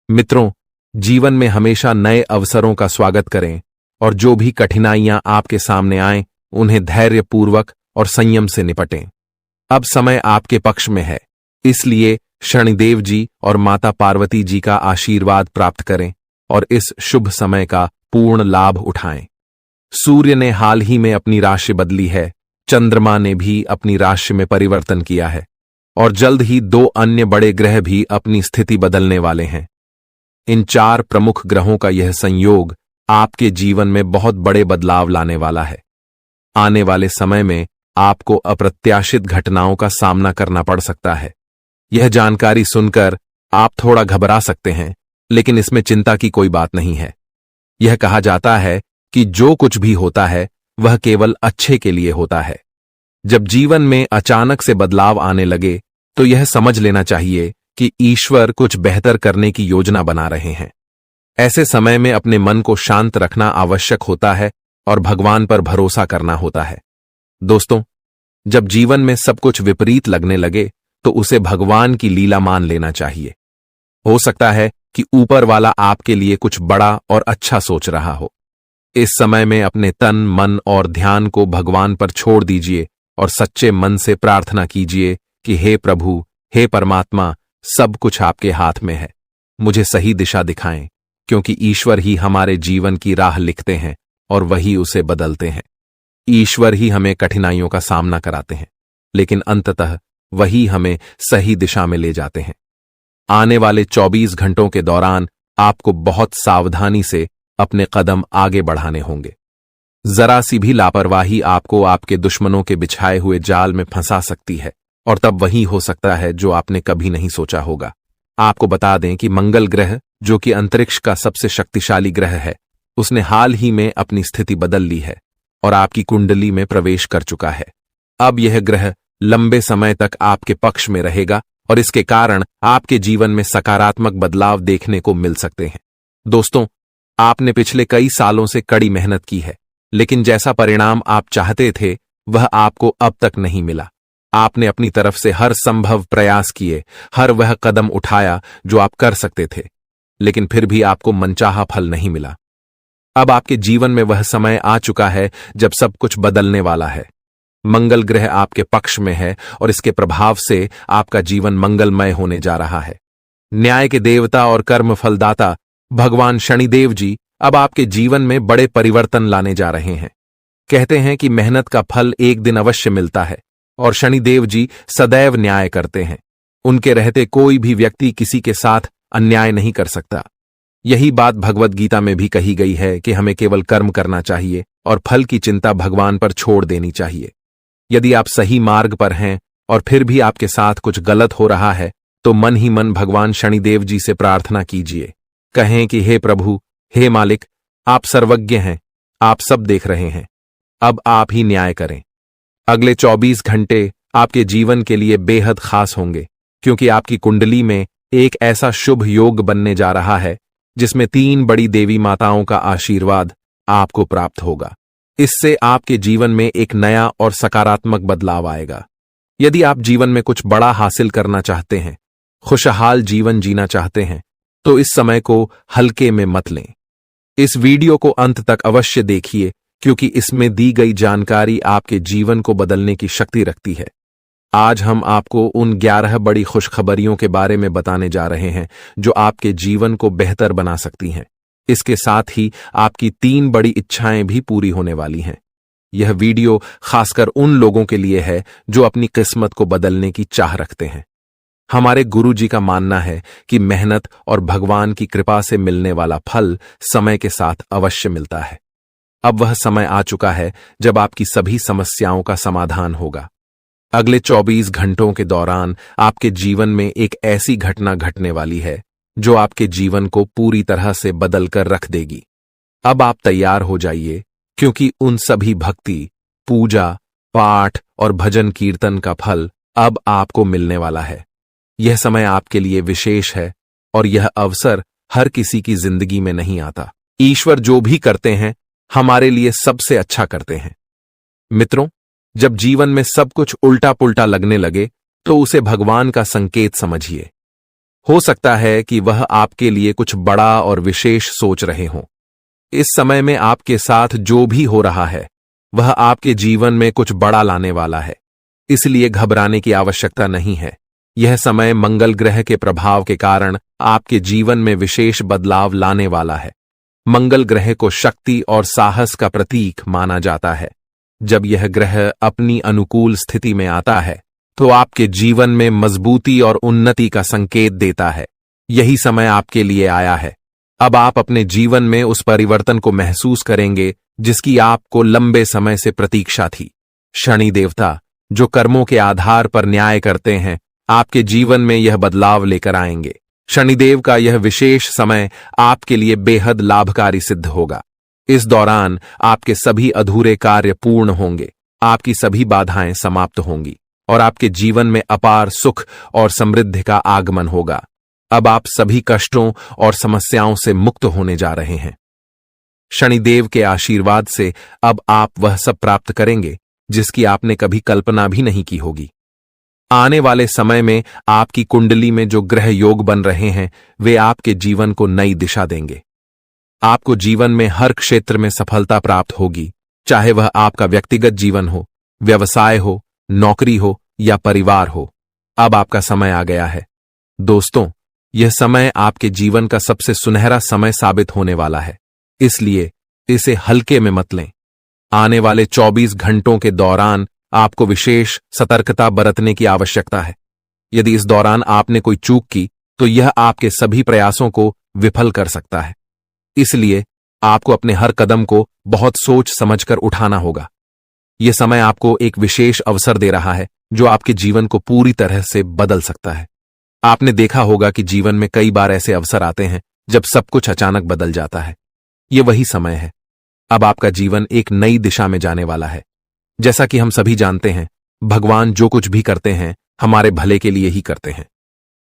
मित्रों, जीवन में हमेशा नए अवसरों का स्वागत करें और जो भी कठिनाइयां आपके सामने आएं, उन्हें धैर्यपूर्वक और संयम से निपटें। अब समय आपके पक्ष में है, इसलिए शनिदेव जी और माता पार्वती जी का आशीर्वाद प्राप्त करें और इस शुभ समय का पूर्ण लाभ उठाएं। सूर्य ने हाल ही में अपनी राशि बदली है, चंद्रमा ने भी अपनी राशि में परिवर्तन किया है और जल्द ही 2 अन्य बड़े ग्रह भी अपनी स्थिति बदलने वाले हैं। इन 4 प्रमुख ग्रहों का यह संयोग आपके जीवन में बहुत बड़े बदलाव लाने वाला है। आने वाले समय में आपको अप्रत्याशित घटनाओं का सामना करना पड़ सकता है। यह जानकारी सुनकर आप थोड़ा घबरा सकते हैं, लेकिन इसमें चिंता की कोई बात नहीं है। यह कहा जाता है कि जो कुछ भी होता है वह केवल अच्छे के लिए होता है। जब जीवन में अचानक से बदलाव आने लगे, तो यह समझ लेना चाहिए कि ईश्वर कुछ बेहतर करने की योजना बना रहे हैं। ऐसे समय में अपने मन को शांत रखना आवश्यक होता है और भगवान पर भरोसा करना होता है। दोस्तों, जब जीवन में सब कुछ विपरीत लगने लगे, तो उसे भगवान की लीला मान लेना चाहिए। हो सकता है कि ऊपर वाला आपके लिए कुछ बड़ा और अच्छा सोच रहा हो। इस समय में अपने तन, मन और ध्यान को भगवान पर छोड़ दीजिए और सच्चे मन से प्रार्थना कीजिए कि हे प्रभु, हे परमात्मा, सब कुछ आपके हाथ में है। मुझे सही दिशा दिखाएं, क्योंकि ईश्वर ही हमारे जीवन की राह लिखते हैं और वही उसे बदलते हैं। ईश्वर ही हमें कठिनाइयों का सामना कराते हैं, लेकिन अंततः वही हमें सही दिशा में ले जाते हैं। आने वाले 24 घंटों के दौरान आपको बहुत सावधानी से अपने कदम आगे बढ़ाने होंगे। जरा सी भी लापरवाही आपको आपके दुश्मनों के बिछाए हुए जाल में फंसा सकती है, और तब वही हो सकता है जो आपने कभी नहीं सोचा होगा। आपको बता दें कि मंगल ग्रह, जो कि अंतरिक्ष का सबसे शक्तिशाली ग्रह है, उसने हाल ही में अपनी स्थिति बदल ली है और आपकी कुंडली में प्रवेश कर चुका है। अब यह ग्रह लंबे समय तक आपके पक्ष में रहेगा और इसके कारण आपके जीवन में सकारात्मक बदलाव देखने को मिल सकते हैं। दोस्तों, आपने पिछले कई सालों से कड़ी मेहनत की है, लेकिन जैसा परिणाम आप चाहते थे वह आपको अब तक नहीं मिला। आपने अपनी तरफ से हर संभव प्रयास किए, हर वह कदम उठाया जो आप कर सकते थे, लेकिन फिर भी आपको मनचाहा फल नहीं मिला। अब आपके जीवन में वह समय आ चुका है जब सब कुछ बदलने वाला है। मंगल ग्रह आपके पक्ष में है और इसके प्रभाव से आपका जीवन मंगलमय होने जा रहा है। न्याय के देवता और कर्म फलदाता भगवान शनिदेव जी अब आपके जीवन में बड़े परिवर्तन लाने जा रहे हैं। कहते हैं कि मेहनत का फल एक दिन अवश्य मिलता है और शनिदेव जी सदैव न्याय करते हैं। उनके रहते कोई भी व्यक्ति किसी के साथ अन्याय नहीं कर सकता। यही बात भगवत गीता में भी कही गई है कि हमें केवल कर्म करना चाहिए और फल की चिंता भगवान पर छोड़ देनी चाहिए। यदि आप सही मार्ग पर हैं और फिर भी आपके साथ कुछ गलत हो रहा है, तो मन ही मन भगवान शनिदेव जी से प्रार्थना कीजिए। कहें कि हे प्रभु, हे मालिक, आप सर्वज्ञ हैं, आप सब देख रहे हैं, अब आप ही न्याय करें। अगले 24 घंटे आपके जीवन के लिए बेहद खास होंगे, क्योंकि आपकी कुंडली में एक ऐसा शुभ योग बनने जा रहा है जिसमें 3 बड़ी देवी माताओं का आशीर्वाद आपको प्राप्त होगा। इससे आपके जीवन में एक नया और सकारात्मक बदलाव आएगा। यदि आप जीवन में कुछ बड़ा हासिल करना चाहते हैं, खुशहाल जीवन जीना चाहते हैं, तो इस समय को हल्के में मत लें। इस वीडियो को अंत तक अवश्य देखिए, क्योंकि इसमें दी गई जानकारी आपके जीवन को बदलने की शक्ति रखती है। आज हम आपको उन 11 बड़ी खुशखबरियों के बारे में बताने जा रहे हैं जो आपके जीवन को बेहतर बना सकती हैं। इसके साथ ही आपकी 3 बड़ी इच्छाएं भी पूरी होने वाली हैं। यह वीडियो खासकर उन लोगों के लिए है जो अपनी किस्मत को बदलने की चाह रखते हैं। हमारे गुरु जी का मानना है कि मेहनत और भगवान की कृपा से मिलने वाला फल समय के साथ अवश्य मिलता है। अब वह समय आ चुका है जब आपकी सभी समस्याओं का समाधान होगा। अगले 24 घंटों के दौरान आपके जीवन में एक ऐसी घटना घटने वाली है जो आपके जीवन को पूरी तरह से बदल कर रख देगी। अब आप तैयार हो जाइए, क्योंकि उन सभी भक्ति, पूजा, पाठ और भजन कीर्तन का फल अब आपको मिलने वाला है। यह समय आपके लिए विशेष है और यह अवसर हर किसी की जिंदगी में नहीं आता। ईश्वर जो भी करते हैं हमारे लिए सबसे अच्छा करते हैं। मित्रों, जब जीवन में सब कुछ उल्टा पुल्टा लगने लगे तो उसे भगवान का संकेत समझिए। हो सकता है कि वह आपके लिए कुछ बड़ा और विशेष सोच रहे हों। इस समय में आपके साथ जो भी हो रहा है वह आपके जीवन में कुछ बड़ा लाने वाला है, इसलिए घबराने की आवश्यकता नहीं है। यह समय मंगल ग्रह के प्रभाव के कारण आपके जीवन में विशेष बदलाव लाने वाला है। मंगल ग्रह को शक्ति और साहस का प्रतीक माना जाता है। जब यह ग्रह अपनी अनुकूल स्थिति में आता है तो आपके जीवन में मजबूती और उन्नति का संकेत देता है। यही समय आपके लिए आया है। अब आप अपने जीवन में उस परिवर्तन को महसूस करेंगे जिसकी आपको लंबे समय से प्रतीक्षा थी। शनि देवता, जो कर्मों के आधार पर न्याय करते हैं, आपके जीवन में यह बदलाव लेकर आएंगे। शनिदेव का यह विशेष समय आपके लिए बेहद लाभकारी सिद्ध होगा। इस दौरान आपके सभी अधूरे कार्य पूर्ण होंगे, आपकी सभी बाधाएं समाप्त होंगी और आपके जीवन में अपार सुख और समृद्धि का आगमन होगा। अब आप सभी कष्टों और समस्याओं से मुक्त होने जा रहे हैं। शनिदेव के आशीर्वाद से अब आप वह सब प्राप्त करेंगे जिसकी आपने कभी कल्पना भी नहीं की होगी। आने वाले समय में आपकी कुंडली में जो ग्रह योग बन रहे हैं वे आपके जीवन को नई दिशा देंगे। आपको जीवन में हर क्षेत्र में सफलता प्राप्त होगी, चाहे वह आपका व्यक्तिगत जीवन हो, व्यवसाय हो, नौकरी हो या परिवार हो। अब आपका समय आ गया है। दोस्तों, यह समय आपके जीवन का सबसे सुनहरा समय साबित होने वाला है, इसलिए इसे हल्के में मत लें। आने वाले 24 घंटों के दौरान आपको विशेष सतर्कता बरतने की आवश्यकता है। यदि इस दौरान आपने कोई चूक की तो यह आपके सभी प्रयासों को विफल कर सकता है। इसलिए आपको अपने हर कदम को बहुत सोच समझकर उठाना होगा। यह समय आपको एक विशेष अवसर दे रहा है जो आपके जीवन को पूरी तरह से बदल सकता है। आपने देखा होगा कि जीवन में कई बार ऐसे अवसर आते हैं जब सब कुछ अचानक बदल जाता है। यह वही समय है। अब आपका जीवन एक नई दिशा में जाने वाला है। जैसा कि हम सभी जानते हैं, भगवान जो कुछ भी करते हैं हमारे भले के लिए ही करते हैं।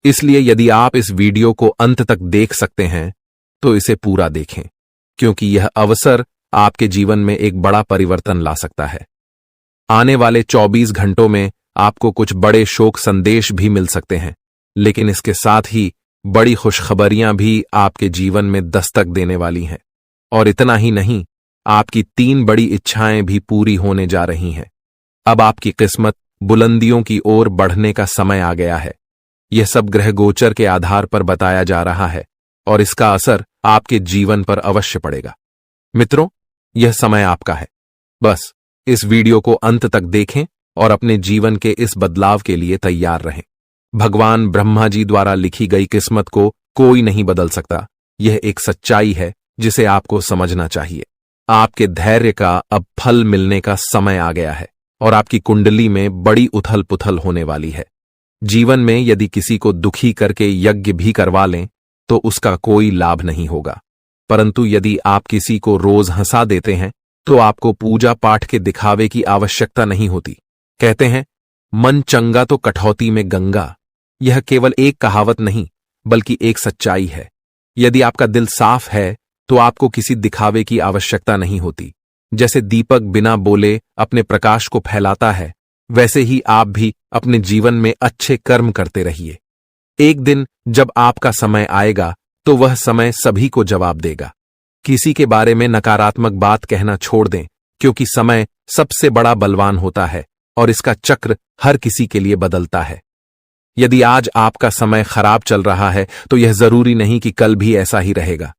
इसलिए यदि आप इस वीडियो को अंत तक देख सकते हैं तो इसे पूरा देखें, क्योंकि यह अवसर आपके जीवन में एक बड़ा परिवर्तन ला सकता है। आने वाले 24 घंटों में आपको कुछ बड़े शोक संदेश भी मिल सकते हैं, लेकिन इसके साथ ही बड़ी खुशखबरियां भी आपके जीवन में दस्तक देने वाली हैं। और इतना ही नहीं, आपकी 3 बड़ी इच्छाएं भी पूरी होने जा रही हैं। अब आपकी किस्मत बुलंदियों की ओर बढ़ने का समय आ गया है। यह सब ग्रह गोचर के आधार पर बताया जा रहा है और इसका असर आपके जीवन पर अवश्य पड़ेगा। मित्रों, यह समय आपका है। बस इस वीडियो को अंत तक देखें और अपने जीवन के इस बदलाव के लिए तैयार रहें। भगवान ब्रह्मा जी द्वारा लिखी गई किस्मत को कोई नहीं बदल सकता। यह एक सच्चाई है जिसे आपको समझना चाहिए। आपके धैर्य का अब फल मिलने का समय आ गया है और आपकी कुंडली में बड़ी उथल पुथल होने वाली है। जीवन में यदि किसी को दुखी करके यज्ञ भी करवा लें तो उसका कोई लाभ नहीं होगा, परंतु यदि आप किसी को रोज हंसा देते हैं तो आपको पूजा पाठ के दिखावे की आवश्यकता नहीं होती। कहते हैं, मन चंगा तो कठौती में गंगा। यह केवल एक कहावत नहीं बल्कि एक सच्चाई है। यदि आपका दिल साफ है तो आपको किसी दिखावे की आवश्यकता नहीं होती। जैसे दीपक बिना बोले अपने प्रकाश को फैलाता है, वैसे ही आप भी अपने जीवन में अच्छे कर्म करते रहिए। एक दिन जब आपका समय आएगा तो वह समय सभी को जवाब देगा। किसी के बारे में नकारात्मक बात कहना छोड़ दें, क्योंकि समय सबसे बड़ा बलवान होता है और इसका चक्र हर किसी के लिए बदलता है। यदि आज आपका समय खराब चल रहा है तो यह जरूरी नहीं कि कल भी ऐसा ही रहेगा।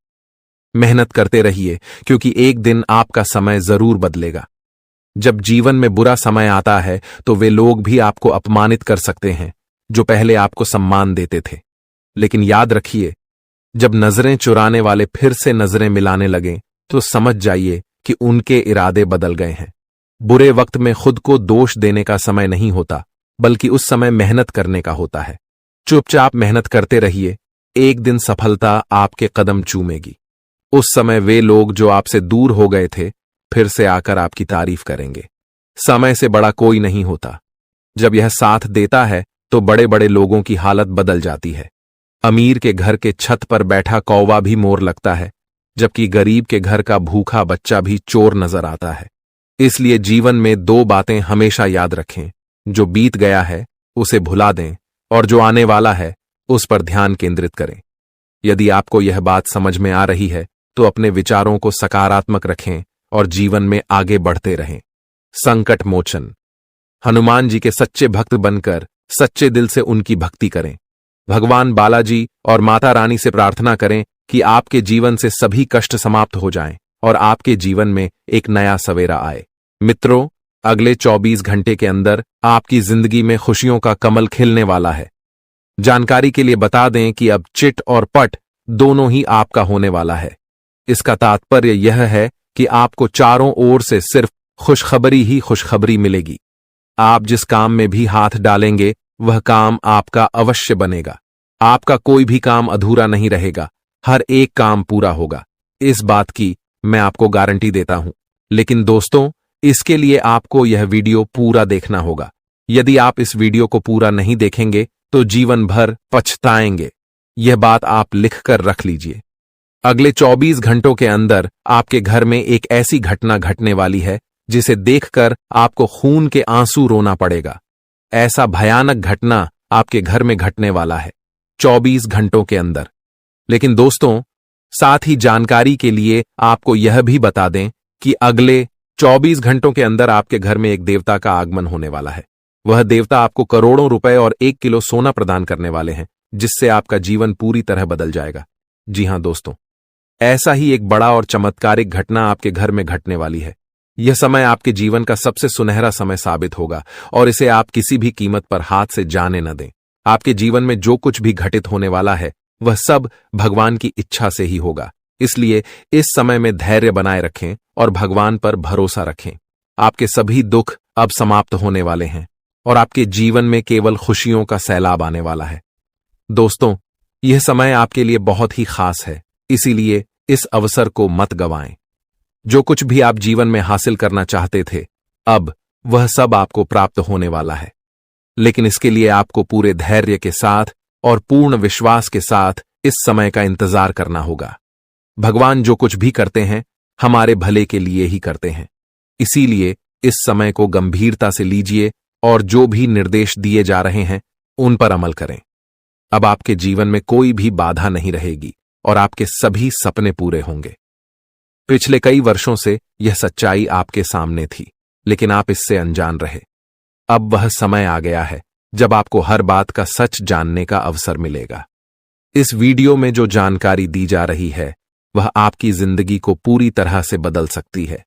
मेहनत करते रहिए, क्योंकि एक दिन आपका समय जरूर बदलेगा। जब जीवन में बुरा समय आता है तो वे लोग भी आपको अपमानित कर सकते हैं जो पहले आपको सम्मान देते थे। लेकिन याद रखिए, जब नजरें चुराने वाले फिर से नजरें मिलाने लगें तो समझ जाइए कि उनके इरादे बदल गए हैं। बुरे वक्त में खुद को दोष देने का समय नहीं होता, बल्कि उस समय मेहनत करने का होता है। चुपचाप मेहनत करते रहिए, एक दिन सफलता आपके कदम चूमेगी। उस समय वे लोग जो आपसे दूर हो गए थे फिर से आकर आपकी तारीफ करेंगे। समय से बड़ा कोई नहीं होता। जब यह साथ देता है तो बड़े बड़े लोगों की हालत बदल जाती है। अमीर के घर के छत पर बैठा कौवा भी मोर लगता है, जबकि गरीब के घर का भूखा बच्चा भी चोर नजर आता है। इसलिए जीवन में 2 बातें हमेशा याद रखें, जो बीत गया है उसे भुला दें और जो आने वाला है उस पर ध्यान केंद्रित करें। यदि आपको यह बात समझ में आ रही है तो अपने विचारों को सकारात्मक रखें और जीवन में आगे बढ़ते रहें। संकट मोचन। हनुमान जी के सच्चे भक्त बनकर सच्चे दिल से उनकी भक्ति करें। भगवान बालाजी और माता रानी से प्रार्थना करें कि आपके जीवन से सभी कष्ट समाप्त हो जाएं और आपके जीवन में एक नया सवेरा आए। मित्रों, अगले 24 घंटे के अंदर आपकी जिंदगी में खुशियों का कमल खिलने वाला है। जानकारी के लिए बता दें कि अब चिट और पट दोनों ही आपका होने वाला है। इसका तात्पर्य यह है कि आपको चारों ओर से सिर्फ खुशखबरी ही खुशखबरी मिलेगी। आप जिस काम में भी हाथ डालेंगे वह काम आपका अवश्य बनेगा। आपका कोई भी काम अधूरा नहीं रहेगा, हर एक काम पूरा होगा। इस बात की मैं आपको गारंटी देता हूं। लेकिन दोस्तों, इसके लिए आपको यह वीडियो पूरा देखना होगा। यदि आप इस वीडियो को पूरा नहीं देखेंगे तो जीवन भर पछताएंगे। यह बात आप लिखकर रख लीजिए। अगले 24 घंटों के अंदर आपके घर में एक ऐसी घटना घटने वाली है जिसे देखकर आपको खून के आंसू रोना पड़ेगा। ऐसा भयानक घटना आपके घर में घटने वाला है 24 घंटों के अंदर। लेकिन दोस्तों, साथ ही जानकारी के लिए आपको यह भी बता दें कि अगले 24 घंटों के अंदर आपके घर में एक देवता का आगमन होने वाला है। वह देवता आपको करोड़ों रुपए और 1 किलो सोना प्रदान करने वाले हैं, जिससे आपका जीवन पूरी तरह बदल जाएगा। जी हां दोस्तों, ऐसा ही एक बड़ा और चमत्कारिक घटना आपके घर में घटने वाली है। यह समय आपके जीवन का सबसे सुनहरा समय साबित होगा और इसे आप किसी भी कीमत पर हाथ से जाने न दें। आपके जीवन में जो कुछ भी घटित होने वाला है वह सब भगवान की इच्छा से ही होगा। इसलिए इस समय में धैर्य बनाए रखें और भगवान पर भरोसा रखें। आपके सभी दुख अब समाप्त होने वाले हैं और आपके जीवन में केवल खुशियों का सैलाब आने वाला है। दोस्तों, यह समय आपके लिए बहुत ही खास है, इसीलिए इस अवसर को मत गंवाएं। जो कुछ भी आप जीवन में हासिल करना चाहते थे, अब वह सब आपको प्राप्त होने वाला है। लेकिन इसके लिए आपको पूरे धैर्य के साथ और पूर्ण विश्वास के साथ इस समय का इंतजार करना होगा। भगवान जो कुछ भी करते हैं हमारे भले के लिए ही करते हैं, इसीलिए इस समय को गंभीरता से लीजिए और जो भी निर्देश दिए जा रहे हैं उन पर अमल करें। अब आपके जीवन में कोई भी बाधा नहीं रहेगी और आपके सभी सपने पूरे होंगे। पिछले कई वर्षों से यह सच्चाई आपके सामने थी, लेकिन आप इससे अनजान रहे। अब वह समय आ गया है जब आपको हर बात का सच जानने का अवसर मिलेगा। इस वीडियो में जो जानकारी दी जा रही है वह आपकी जिंदगी को पूरी तरह से बदल सकती है।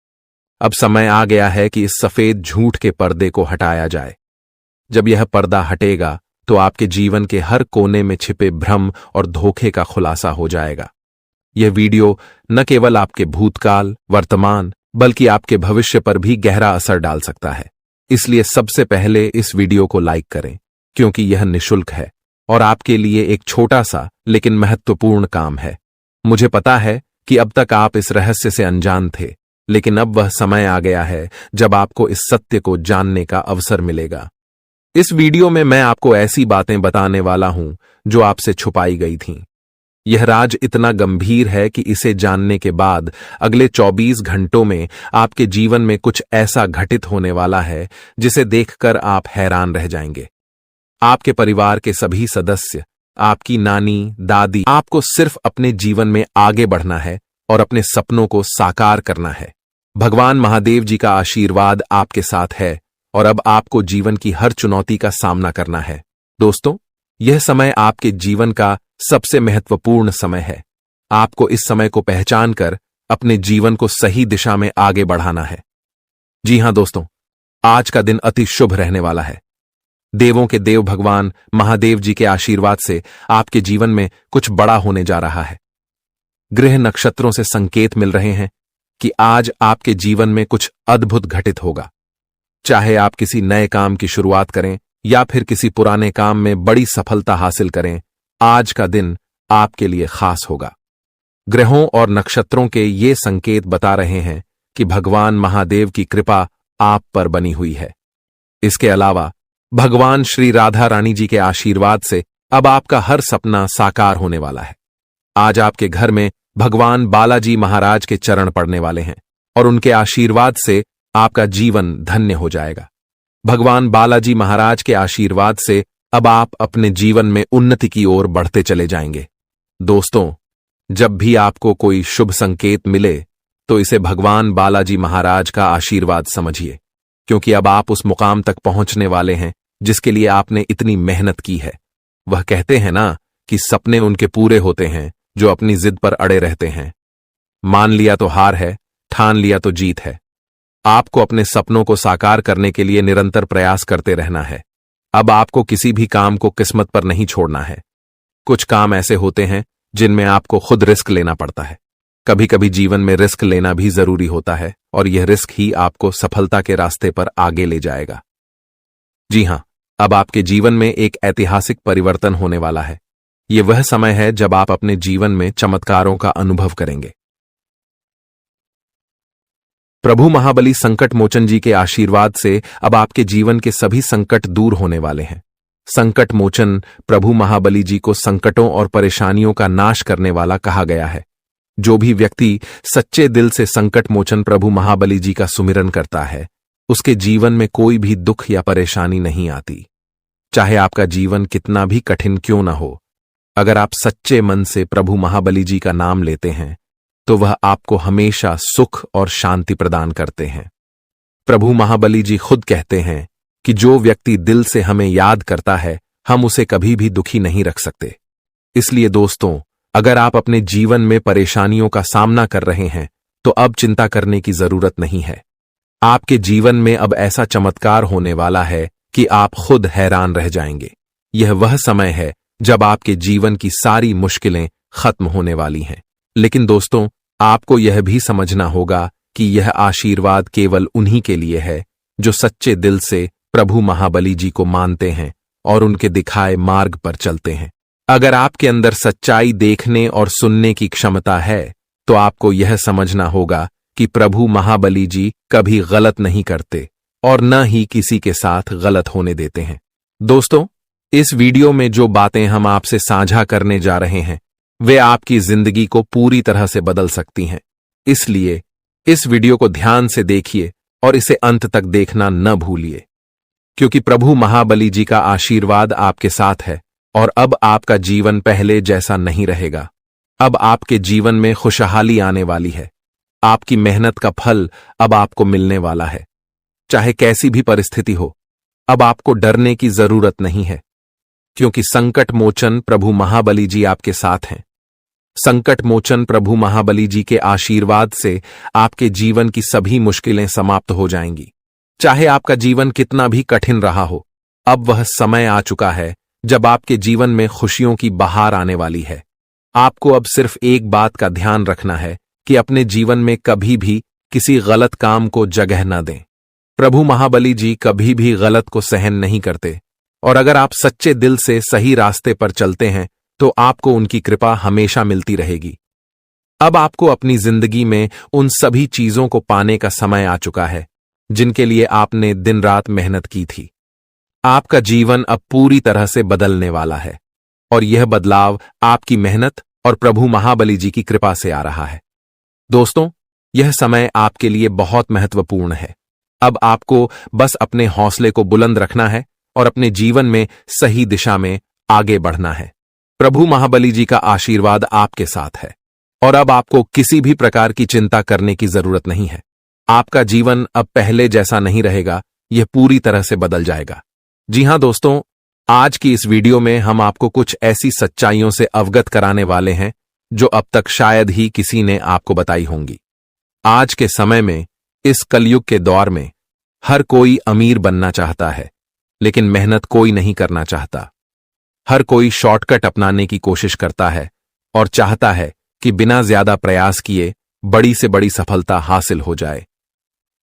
अब समय आ गया है कि इस सफेद झूठ के पर्दे को हटाया जाए। जब यह पर्दा हटेगा तो आपके जीवन के हर कोने में छिपे भ्रम और धोखे का खुलासा हो जाएगा। यह वीडियो न केवल आपके भूतकाल, वर्तमान, बल्कि आपके भविष्य पर भी गहरा असर डाल सकता है। इसलिए सबसे पहले इस वीडियो को लाइक करें, क्योंकि यह निःशुल्क है और आपके लिए एक छोटा सा लेकिन महत्वपूर्ण काम है। मुझे पता है कि अब तक आप इस रहस्य से अनजान थे, लेकिन अब वह समय आ गया है जब आपको इस सत्य को जानने का अवसर मिलेगा। इस वीडियो में मैं आपको ऐसी बातें बताने वाला हूं जो आपसे छुपाई गई थीं। यह राज इतना गंभीर है कि इसे जानने के बाद अगले 24 घंटों में आपके जीवन में कुछ ऐसा घटित होने वाला है जिसे देखकर आप हैरान रह जाएंगे। आपके परिवार के सभी सदस्य, आपकी नानी, दादी, आपको सिर्फ अपने जीवन में आगे बढ़ना है और अपने सपनों को साकार करना है। भगवान महादेव जी का आशीर्वाद आपके साथ है और अब आपको जीवन की हर चुनौती का सामना करना है। दोस्तों, यह समय आपके जीवन का सबसे महत्वपूर्ण समय है। आपको इस समय को पहचान कर अपने जीवन को सही दिशा में आगे बढ़ाना है। जी हां दोस्तों, आज का दिन अति शुभ रहने वाला है। देवों के देव भगवान महादेव जी के आशीर्वाद से आपके जीवन में कुछ बड़ा होने जा रहा है। ग्रह नक्षत्रों से संकेत मिल रहे हैं कि आज आपके जीवन में कुछ अद्भुत घटित होगा। चाहे आप किसी नए काम की शुरुआत करें या फिर किसी पुराने काम में बड़ी सफलता हासिल करें, आज का दिन आपके लिए खास होगा। ग्रहों और नक्षत्रों के ये संकेत बता रहे हैं कि भगवान महादेव की कृपा आप पर बनी हुई है। इसके अलावा भगवान श्री राधा रानी जी के आशीर्वाद से अब आपका हर सपना साकार होने वाला है। आज आपके घर में भगवान बालाजी महाराज के चरण पड़ने वाले हैं और उनके आशीर्वाद से आपका जीवन धन्य हो जाएगा। भगवान बालाजी महाराज के आशीर्वाद से अब आप अपने जीवन में उन्नति की ओर बढ़ते चले जाएंगे। दोस्तों, जब भी आपको कोई शुभ संकेत मिले तो इसे भगवान बालाजी महाराज का आशीर्वाद समझिए, क्योंकि अब आप उस मुकाम तक पहुंचने वाले हैं जिसके लिए आपने इतनी मेहनत की है। वह कहते हैं ना कि सपने उनके पूरे होते हैं जो अपनी जिद पर अड़े रहते हैं। मान लिया तो हार है, ठान लिया तो जीत है। आपको अपने सपनों को साकार करने के लिए निरंतर प्रयास करते रहना है। अब आपको किसी भी काम को किस्मत पर नहीं छोड़ना है। कुछ काम ऐसे होते हैं जिनमें आपको खुद रिस्क लेना पड़ता है। कभी कभी जीवन में रिस्क लेना भी जरूरी होता है और यह रिस्क ही आपको सफलता के रास्ते पर आगे ले जाएगा। जी हां, अब आपके जीवन में एक ऐतिहासिक परिवर्तन होने वाला है। यह वह समय है जब आप अपने जीवन में चमत्कारों का अनुभव करेंगे। प्रभु महाबली संकट मोचन जी के आशीर्वाद से अब आपके जीवन के सभी संकट दूर होने वाले हैं। संकट मोचन प्रभु महाबली जी को संकटों और परेशानियों का नाश करने वाला कहा गया है। जो भी व्यक्ति सच्चे दिल से संकट मोचन प्रभु महाबली जी का सुमिरन करता है, उसके जीवन में कोई भी दुख या परेशानी नहीं आती। चाहे आपका जीवन कितना भी कठिन क्यों न हो, अगर आप सच्चे मन से प्रभु महाबली जी का नाम लेते हैं तो वह आपको हमेशा सुख और शांति प्रदान करते हैं। प्रभु महाबली जी खुद कहते हैं कि जो व्यक्ति दिल से हमें याद करता है, हम उसे कभी भी दुखी नहीं रख सकते। इसलिए दोस्तों, अगर आप अपने जीवन में परेशानियों का सामना कर रहे हैं तो अब चिंता करने की जरूरत नहीं है। आपके जीवन में अब ऐसा चमत्कार होने वाला है कि आप खुद हैरान रह जाएंगे। यह वह समय है जब आपके जीवन की सारी मुश्किलें खत्म होने वाली हैं। लेकिन दोस्तों, आपको यह भी समझना होगा कि यह आशीर्वाद केवल उन्हीं के लिए है जो सच्चे दिल से प्रभु महाबली जी को मानते हैं और उनके दिखाए मार्ग पर चलते हैं। अगर आपके अंदर सच्चाई देखने और सुनने की क्षमता है तो आपको यह समझना होगा कि प्रभु महाबली जी कभी गलत नहीं करते और न ही किसी के साथ गलत होने देते हैं। दोस्तों, इस वीडियो में जो बातें हम आपसे साझा करने जा रहे हैं वे आपकी जिंदगी को पूरी तरह से बदल सकती हैं। इसलिए इस वीडियो को ध्यान से देखिए और इसे अंत तक देखना न भूलिए, क्योंकि प्रभु महाबली जी का आशीर्वाद आपके साथ है और अब आपका जीवन पहले जैसा नहीं रहेगा। अब आपके जीवन में खुशहाली आने वाली है। आपकी मेहनत का फल अब आपको मिलने वाला है। चाहे कैसी भी परिस्थिति हो, अब आपको डरने की जरूरत नहीं है, क्योंकि संकट मोचन प्रभु महाबली जी आपके साथ हैं। संकट मोचन प्रभु महाबली जी के आशीर्वाद से आपके जीवन की सभी मुश्किलें समाप्त हो जाएंगी। चाहे आपका जीवन कितना भी कठिन रहा हो, अब वह समय आ चुका है जब आपके जीवन में खुशियों की बहार आने वाली है। आपको अब सिर्फ एक बात का ध्यान रखना है कि अपने जीवन में कभी भी किसी गलत काम को जगह न दें। प्रभु महाबली जी कभी भी गलत को सहन नहीं करते और अगर आप सच्चे दिल से सही रास्ते पर चलते हैं तो आपको उनकी कृपा हमेशा मिलती रहेगी। अब आपको अपनी जिंदगी में उन सभी चीजों को पाने का समय आ चुका है जिनके लिए आपने दिन रात मेहनत की थी। आपका जीवन अब पूरी तरह से बदलने वाला है और यह बदलाव आपकी मेहनत और प्रभु महाबली जी की कृपा से आ रहा है। दोस्तों, यह समय आपके लिए बहुत महत्वपूर्ण है। अब आपको बस अपने हौसले को बुलंद रखना है और अपने जीवन में सही दिशा में आगे बढ़ना है। प्रभु महाबली जी का आशीर्वाद आपके साथ है और अब आपको किसी भी प्रकार की चिंता करने की जरूरत नहीं है। आपका जीवन अब पहले जैसा नहीं रहेगा, यह पूरी तरह से बदल जाएगा। जी हां दोस्तों, आज की इस वीडियो में हम आपको कुछ ऐसी सच्चाइयों से अवगत कराने वाले हैं जो अब तक शायद ही किसी ने आपको बताई होंगी। आज के समय में, इस कलयुग के दौर में, हर कोई अमीर बनना चाहता है, लेकिन मेहनत कोई नहीं करना चाहता। हर कोई शॉर्टकट अपनाने की कोशिश करता है और चाहता है कि बिना ज्यादा प्रयास किए बड़ी से बड़ी सफलता हासिल हो जाए।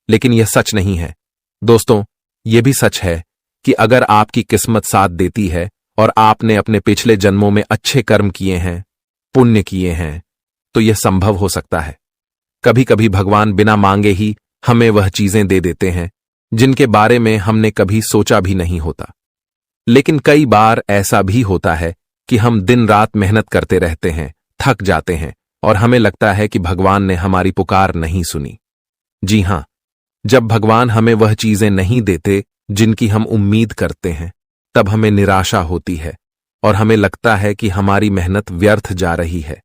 लेकिन यह सच नहीं है। दोस्तों, यह भी सच है कि अगर आपकी किस्मत साथ देती है और आपने अपने पिछले जन्मों में अच्छे कर्म किए हैं, पुण्य किए हैं, तो यह संभव हो सकता है। कभी कभी भगवान बिना मांगे ही हमें वह चीजें दे देते हैं जिनके बारे में हमने कभी सोचा भी नहीं होता। लेकिन कई बार ऐसा भी होता है कि हम दिन रात मेहनत करते रहते हैं, थक जाते हैं और हमें लगता है कि भगवान ने हमारी पुकार नहीं सुनी। जी हां, जब भगवान हमें वह चीजें नहीं देते जिनकी हम उम्मीद करते हैं, तब हमें निराशा होती है और हमें लगता है कि हमारी मेहनत व्यर्थ जा रही है।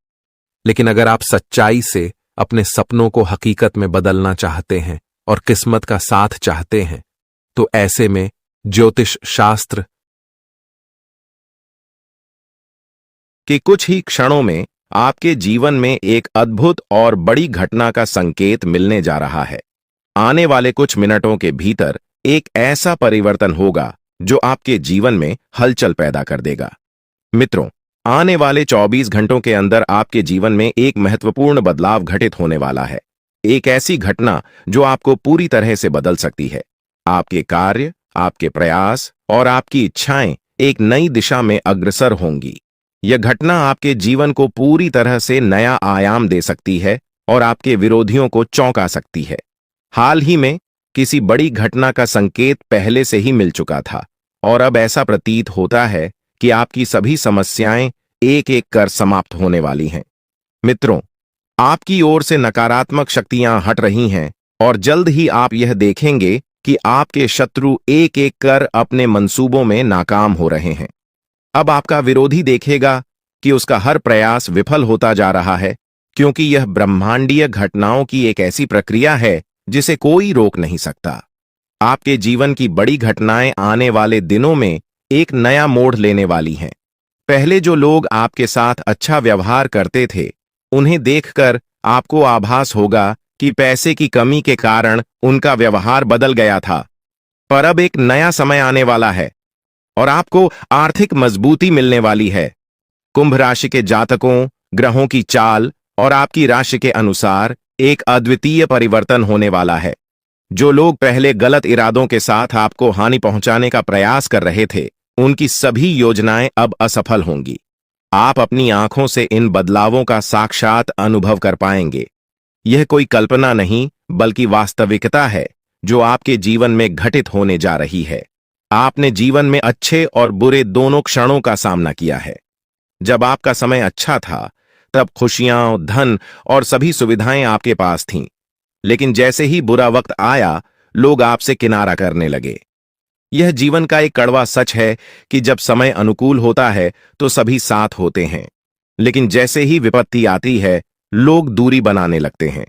लेकिन अगर आप सच्चाई से अपने सपनों को हकीकत में बदलना चाहते हैं और किस्मत का साथ चाहते हैं, तो ऐसे में ज्योतिष शास्त्र कि कुछ ही क्षणों में आपके जीवन में एक अद्भुत और बड़ी घटना का संकेत मिलने जा रहा है। आने वाले कुछ मिनटों के भीतर एक ऐसा परिवर्तन होगा जो आपके जीवन में हलचल पैदा कर देगा। मित्रों, आने वाले 24 घंटों के अंदर आपके जीवन में एक महत्वपूर्ण बदलाव घटित होने वाला है। एक ऐसी घटना जो आपको पूरी तरह से बदल सकती है। आपके कार्य, आपके प्रयास और आपकी इच्छाएं एक नई दिशा में अग्रसर होंगी। यह घटना आपके जीवन को पूरी तरह से नया आयाम दे सकती है और आपके विरोधियों को चौंका सकती है। हाल ही में किसी बड़ी घटना का संकेत पहले से ही मिल चुका था और अब ऐसा प्रतीत होता है कि आपकी सभी समस्याएं एक एक कर समाप्त होने वाली हैं। मित्रों, आपकी ओर से नकारात्मक शक्तियां हट रही हैं और जल्द ही आप यह देखेंगे कि आपके शत्रु एक एक कर अपने मंसूबों में नाकाम हो रहे हैं। अब आपका विरोधी देखेगा कि उसका हर प्रयास विफल होता जा रहा है, क्योंकि यह ब्रह्मांडीय घटनाओं की एक ऐसी प्रक्रिया है जिसे कोई रोक नहीं सकता। आपके जीवन की बड़ी घटनाएं आने वाले दिनों में एक नया मोड़ लेने वाली हैं। पहले जो लोग आपके साथ अच्छा व्यवहार करते थे, उन्हें देखकर आपको आभास होगा कि पैसे की कमी के कारण उनका व्यवहार बदल गया था। पर अब एक नया समय आने वाला है और आपको आर्थिक मजबूती मिलने वाली है। कुंभ राशि के जातकों, ग्रहों की चाल और आपकी राशि के अनुसार एक अद्वितीय परिवर्तन होने वाला है। जो लोग पहले गलत इरादों के साथ आपको हानि पहुंचाने का प्रयास कर रहे थे, उनकी सभी योजनाएं अब असफल होंगी। आप अपनी आंखों से इन बदलावों का साक्षात अनुभव कर पाएंगे। यह कोई कल्पना नहीं, बल्कि वास्तविकता है जो आपके जीवन में घटित होने जा रही है। आपने जीवन में अच्छे और बुरे दोनों क्षणों का सामना किया है। जब आपका समय अच्छा था, तब खुशियां, धन और सभी सुविधाएं आपके पास थीं। लेकिन जैसे ही बुरा वक्त आया, लोग आपसे किनारा करने लगे। यह जीवन का एक कड़वा सच है कि जब समय अनुकूल होता है तो सभी साथ होते हैं, लेकिन जैसे ही विपत्ति आती है, लोग दूरी बनाने लगते हैं।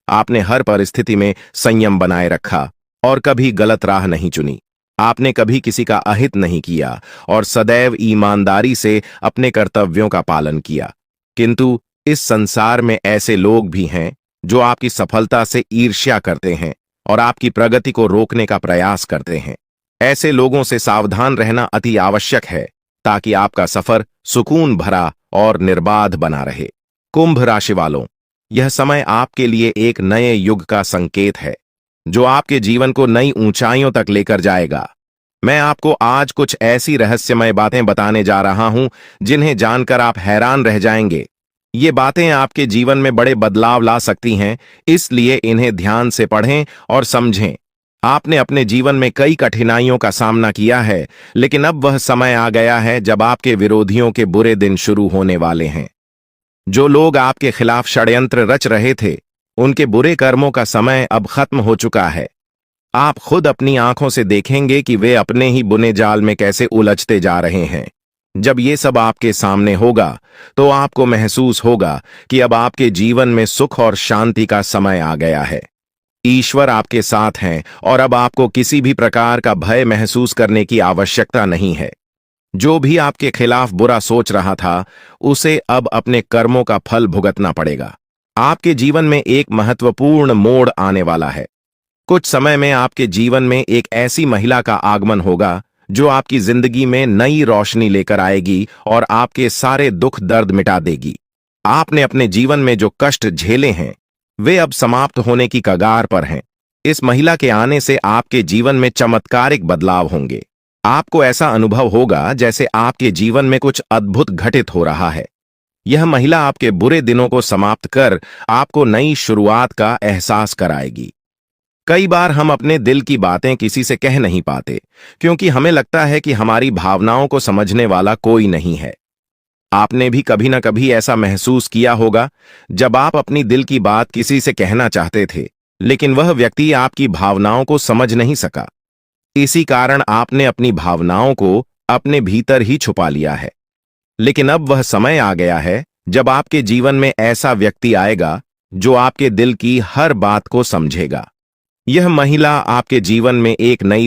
आपने हर परिस्थिति में संयम बनाए रखा और कभी गलत राह नहीं चुनी। आपने कभी किसी का अहित नहीं किया और सदैव ईमानदारी से अपने कर्तव्यों का पालन किया। किंतु इस संसार में ऐसे लोग भी हैं जो आपकी सफलता से ईर्ष्या करते हैं और आपकी प्रगति को रोकने का प्रयास करते हैं। ऐसे लोगों से सावधान रहना अति आवश्यक है, ताकि आपका सफर सुकून भरा और निर्बाध बना रहे। कुंभ राशि वालों, यह समय आपके लिए एक नए युग का संकेत है, जो आपके जीवन को नई ऊंचाइयों तक लेकर जाएगा। मैं आपको आज कुछ ऐसी रहस्यमय बातें बताने जा रहा हूं जिन्हें जानकर आप हैरान रह जाएंगे। ये बातें आपके जीवन में बड़े बदलाव ला सकती हैं, इसलिए इन्हें ध्यान से पढ़ें और समझें। आपने अपने जीवन में कई कठिनाइयों का सामना किया है, लेकिन अब वह समय आ गया है जब आपके विरोधियों के बुरे दिन शुरू होने वाले हैं। जो लोग आपके खिलाफ षड्यंत्र रच रहे थे, उनके बुरे कर्मों का समय अब खत्म हो चुका है। आप खुद अपनी आंखों से देखेंगे कि वे अपने ही बुने जाल में कैसे उलझते जा रहे हैं। जब ये सब आपके सामने होगा, तो आपको महसूस होगा कि अब आपके जीवन में सुख और शांति का समय आ गया है। ईश्वर आपके साथ हैं और अब आपको किसी भी प्रकार का भय महसूस करने की आवश्यकता नहीं है। जो भी आपके खिलाफ बुरा सोच रहा था, उसे अब अपने कर्मों का फल भुगतना पड़ेगा। आपके जीवन में एक महत्वपूर्ण मोड़ आने वाला है। कुछ समय में आपके जीवन में एक ऐसी महिला का आगमन होगा जो आपकी जिंदगी में नई रोशनी लेकर आएगी और आपके सारे दुख दर्द मिटा देगी। आपने अपने जीवन में जो कष्ट झेले हैं, वे अब समाप्त होने की कगार पर हैं। इस महिला के आने से आपके जीवन में चमत्कारिक बदलाव होंगे। आपको ऐसा अनुभव होगा जैसे आपके जीवन में कुछ अद्भुत घटित हो रहा है। यह महिला आपके बुरे दिनों को समाप्त कर आपको नई शुरुआत का एहसास कराएगी। कई बार हम अपने दिल की बातें किसी से कह नहीं पाते, क्योंकि हमें लगता है कि हमारी भावनाओं को समझने वाला कोई नहीं है। आपने भी कभी ना कभी ऐसा महसूस किया होगा, जब आप अपनी दिल की बात किसी से कहना चाहते थे, लेकिन वह व्यक्ति आपकी भावनाओं को समझ नहीं सका। इसी कारण आपने अपनी भावनाओं को अपने भीतर ही छुपा लिया है। लेकिन अब वह समय आ गया है जब आपके जीवन में ऐसा व्यक्ति आएगा जो आपके दिल की हर बात को समझेगा। यह महिला आपके जीवन में एक नई